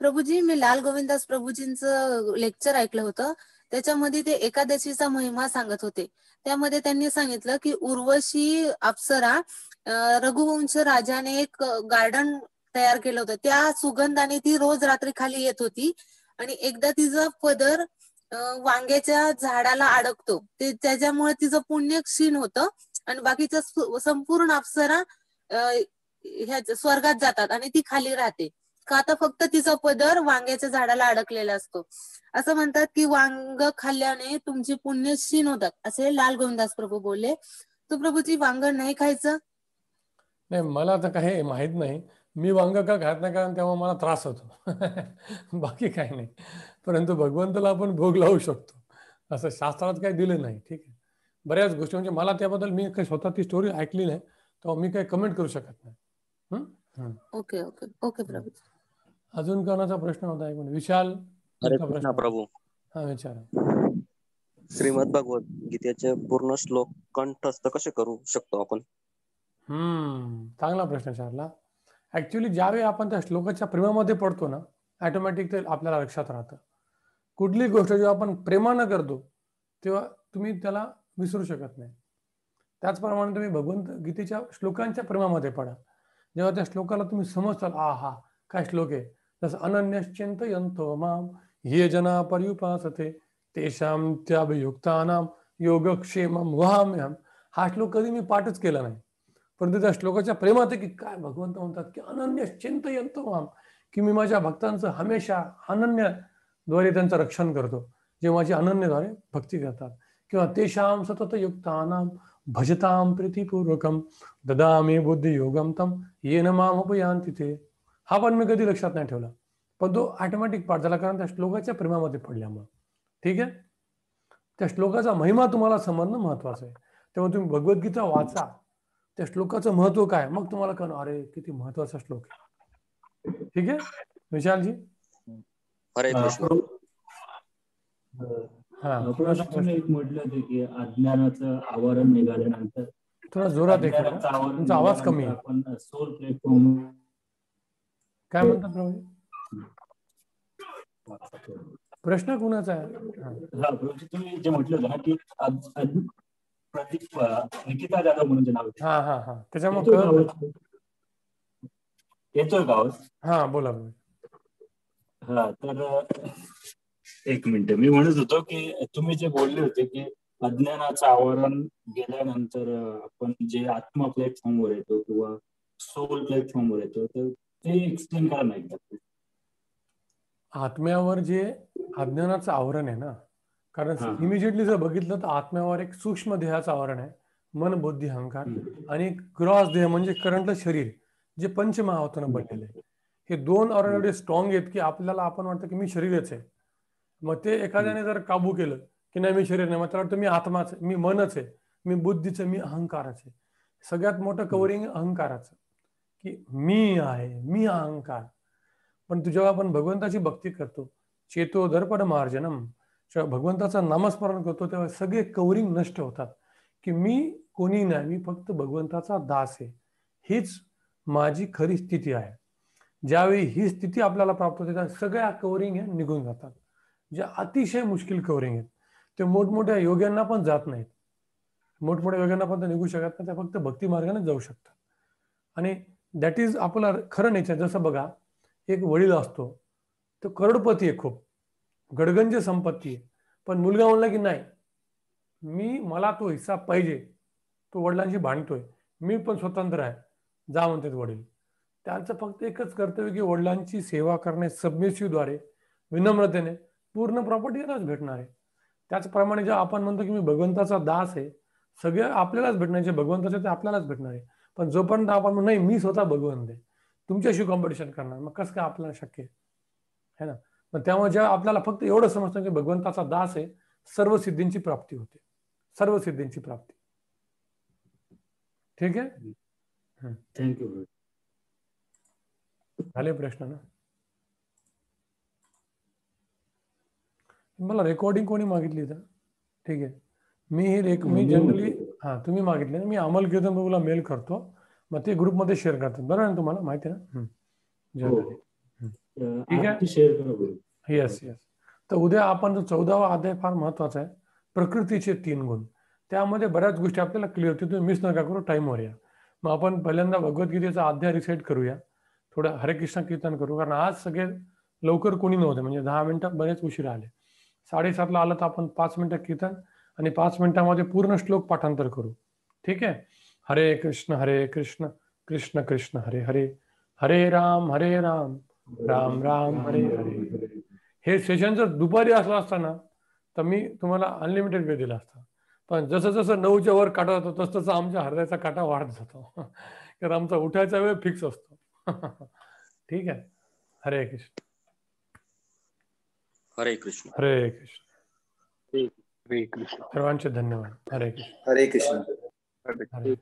[SPEAKER 7] प्रभूजी, मी लाल गोविंदास प्रभूजींचं लेक्चर ऐकलं होतं. त्याच्यामध्ये ते एकादशीचा महिमा सांगत होते. त्यामध्ये त्यांनी सांगितलं की उर्वशी अप्सरा रघुवंश राजाने एक गार्डन तयार केलं होतं. त्या सुगंधाने ती रोज रात्री खाली येत होती आणि एकदा तिचा पदर वांग्याच्या झाडाला अडकतो. ते त्याच्यामुळे तिचं पुण्य क्षीण होतं आणि बाकीच्या संपूर्ण अप्सरा ह्या स्वर्गात जातात आणि ती खाली राहते. का तर फक्त तिचा पदर वांग्याच्या झाडाला अडकलेला असतो. असं म्हणतात की वांग खाल्ल्याने तुमची पुण्य क्षीण होतात, असे लाल गोविंदास प्रभू बोलले. तो प्रभूची वांग नाही खायचं?
[SPEAKER 1] नाही, मला तर काही माहित नाही. मी वांग का खात नाही, कारण तेव्हा मला त्रास होतो. बाकी काही नाही. परंतु भगवंताला आपण भोग लावू शकतो, असं शास्त्रात काही दिलं नाही. ठीक आहे, बऱ्याच गोष्टी म्हणजे मला त्याबद्दल मी काही स्वतः ती स्टोरी ऐकली नाही, तेव्हा मी काही कमेंट करू शकत नाही.
[SPEAKER 7] ओके ओके ओके प्रभू.
[SPEAKER 1] अजून कोणाचा प्रश्न होता? एक मिनिट. विशाल प्रश्न.
[SPEAKER 4] प्रभू,
[SPEAKER 1] हा विचारा.
[SPEAKER 4] श्रीमद भगवत गीतेचे पूर्ण श्लोक कंठस्थ कसे करू शकतो आपण?
[SPEAKER 1] चांगला प्रश्न विचारला. ऍक्च्युली ज्यावेळी आपण त्या श्लोकाच्या प्रेमामध्ये पडतो ना, ऑटोमॅटिक ते आपल्याला लक्षात राहतं. कुठली गोष्ट जेव्हा आपण प्रेमानं करतो तेव्हा तुम्ही त्याला विसरू शकत नाही. त्याचप्रमाणे तुम्ही भगवंत गीतेच्या श्लोकांच्या प्रेमामध्ये पडा. जेव्हा त्या श्लोकाला तुम्ही समजताल, हा काय श्लोक आहे, जसं अनन्यश्चिंतयन्तो माम ये जना पर्युपासते तेषां त्याभियुक्तानां योगक्षेमं वहाम्यहम्. हा श्लोक कधी मी पाठच केला नाही, परंतु त्या श्लोकाच्या प्रेमात आहे की काय भगवंत म्हणतात की अनन्यश्चिंतयन्तो माम, की मी माझ्या भक्तांचं हमेशा अनन्यद्वारे त्यांचं रक्षण करतो, जे माझी अनन्यद्वारे भक्ती करतात. किंवा तेषां सततयुक्तानां भजतां प्रीतिपूर्वकं ददामि बुद्धियोगं तं येन मामुपयान्ति ते. हा पण मी कधी लक्षात नाही ठेवला, पण तो ऑटोमॅटिक पाठ झाला, कारण त्या श्लोकाच्या प्रेमामध्ये पडल्यामुळे. ठीक आहे, त्या श्लोकाचा महिमा तुम्हाला समजणं महत्वाचं आहे. तेव्हा तुम्ही भगवद्गीता वाचा, त्या श्लोकाचं महत्व काय, मग तुम्हाला कळणार अरे किती महत्वाचा श्लोक आहे. ठीक आहे विशालजी.
[SPEAKER 4] हरे कृष्ण.
[SPEAKER 5] तुम्ही एक म्हटलं होतं की अज्ञानाचं आवरण निघाल्यानंतर,
[SPEAKER 1] थोडा जोरात आहे, तुमचा आवाज कमी आहे.
[SPEAKER 5] आपण सोल प्लॅटफॉर्म
[SPEAKER 1] काय म्हणतात प्रभू? प्रश्न कुणाचा आहे?
[SPEAKER 5] तुम्ही जे म्हटलं होतं ना की निकिता जाधव म्हणून नाव,
[SPEAKER 1] त्याच्यामुळे
[SPEAKER 5] येतोय का आवाज?
[SPEAKER 1] हा बोला.
[SPEAKER 5] हा, तर एक मिनिट. मी म्हणत होतो की तुम्ही जे बोलले होते की अज्ञानाचं आवरण गेल्यानंतर आपण जे आत्मा प्लॅटफॉर्मवर येतो किंवा सोल प्लॅटफॉर्मवर येतो, तर ते एक्सप्लेन करा नाही का?
[SPEAKER 1] आत्म्यावर जे अज्ञानाचं आवरण आहे ना, कारण इमिजिएटली जर बघितलं तर आत्म्यावर एक सूक्ष्म देहाचं आवरण आहे, मन बुद्धी अहंकार, आणि ग्रॉस देह म्हणजे करंटलं शरीर, जे पंचमहाभूतानं बनलेलं आहे. हे दोन आवरण एवढे स्ट्रॉंग आहेत की आपल्याला आपण वाटतं की मी शरीरच आहे. मग ते एखाद्याने जर काबू केलं की नाही मी शरीर नाही, मग त्याला वाटतं मी आत्माच आहे, मी मनच आहे, मी बुद्धीच आहे, मी अहंकारच आहे. सगळ्यात मोठं कव्हरिंग अहंकाराचं, की मी आहे, मी अहंकार. पण जेव्हा आपण भगवंताची भक्ती करतो, चेतो दर्पण मार्जनम, जेव्हा भगवंताचं नामस्मरण करतो, तेव्हा सगळे कवरिंग नष्ट होतात की मी कोणी नाही, मी फक्त भगवंताचा दास आहे, हीच माझी खरी स्थिती आहे. ज्यावेळी ही स्थिती आपल्याला प्राप्त होते, त्या सगळ्या कवरिंग हे निघून जातात. जे अतिशय मुश्किल कवरिंग आहेत, ते मोठमोठ्या योग्यांना पण जात नाहीत. मोठमोठ्या योग्यांना पण ते निघू शकत नाही, त्या फक्त भक्ती मार्गाने जाऊ शकतात. आणि दॅट इज आपलं खरं नेचर. जसं बघा, एक वडील असतो, तो करोडपती आहे, खूप गडगंज संपत्ती आहे, पण मुलगा म्हणला की नाही, मला तो हिस्सा पाहिजे, तो वडिलांशी भांडतोय, मी पण स्वतंत्र आहे, जा म्हणतात वडील. त्यांचं फक्त एकच कर्तव्य की वडिलांची सेवा करणे सबमिसिव्हद्वारे, विनम्रतेने, पूर्ण प्रॉपर्टी यालाच भेटणार आहे. त्याचप्रमाणे जेव्हा आपण म्हणतो की मी भगवंताचा दास आहे, सगळे आपल्यालाच भेटणार, जे भगवंताचे ते आपल्यालाच भेटणार आहे. पण जोपर्यंत आपण म्हणू नाही मी स्वतः भगवंत आहे, तुमच्याशी कॉम्पिटिशन करणार, मग कसं काय आपल्याला शक्य आहे ना. मग त्यामुळे जेव्हा आपल्याला फक्त एवढं समजतं की भगवंताचा दास आहे, सर्व सिद्धींची प्राप्ती होते, सर्व सिद्धींची प्राप्ती. ठीक आहे,
[SPEAKER 5] थँक्यू.
[SPEAKER 1] झाले प्रश्न ना. मला रेकॉर्डिंग कोणी मागितली तर ठीक आहे, मी जनरली तुम्ही मागितले ना, मी अमल कीर्तन प्रभूला मेल करतो, मग ते ग्रुपमध्ये शेअर करतात, बरोबर आहे ना, तुम्हाला माहिती आहे ना. ठीक आहे, येस. तर उद्या आपण जो 14वा अध्याय फार महत्वाचा आहे, प्रकृतीचे 3 गुण. त्यामध्ये बऱ्याच गोष्टी आपल्याला क्लिअर होतील, तुम्ही मिस नका करू, टाईमवर या. मग आपण पहिल्यांदा भगवद्गीतेचा अध्याय रिसेट करूया, थोडं हरे कृष्ण कीर्तन करू, कारण आज सगळे लवकर कोणी नव्हते, म्हणजे 10 मिनिटं बरेच उशीर आले. 7:30ला आलं तर आपण 5 मिनिटं कीर्तन आणि 5 मिनिटांमध्ये पूर्ण श्लोक पाठांतर करू. ठीक आहे. हरे कृष्ण कृष्ण कृष्ण हरे हरे, हरे राम राम राम हरे हरे. हे सेशन जर दुपारी असलं असतं ना तर मी तुम्हाला अनलिमिटेड वेळ दिला असता, पण जसं जसं 9च्या वर काटा जातो तसं तसं आमच्या हृदयाचा काटा वाढत जातो, कारण आमचा उठायचा वेळ फिक्स असतो. ठीक आहे. हरे कृष्ण.
[SPEAKER 4] हरे कृष्ण.
[SPEAKER 1] हरे कृष्ण.
[SPEAKER 2] हरे कृष्ण.
[SPEAKER 1] सर्वांचे धन्यवाद. हरे कृष्ण.
[SPEAKER 6] हरे कृष्ण.
[SPEAKER 1] हरे.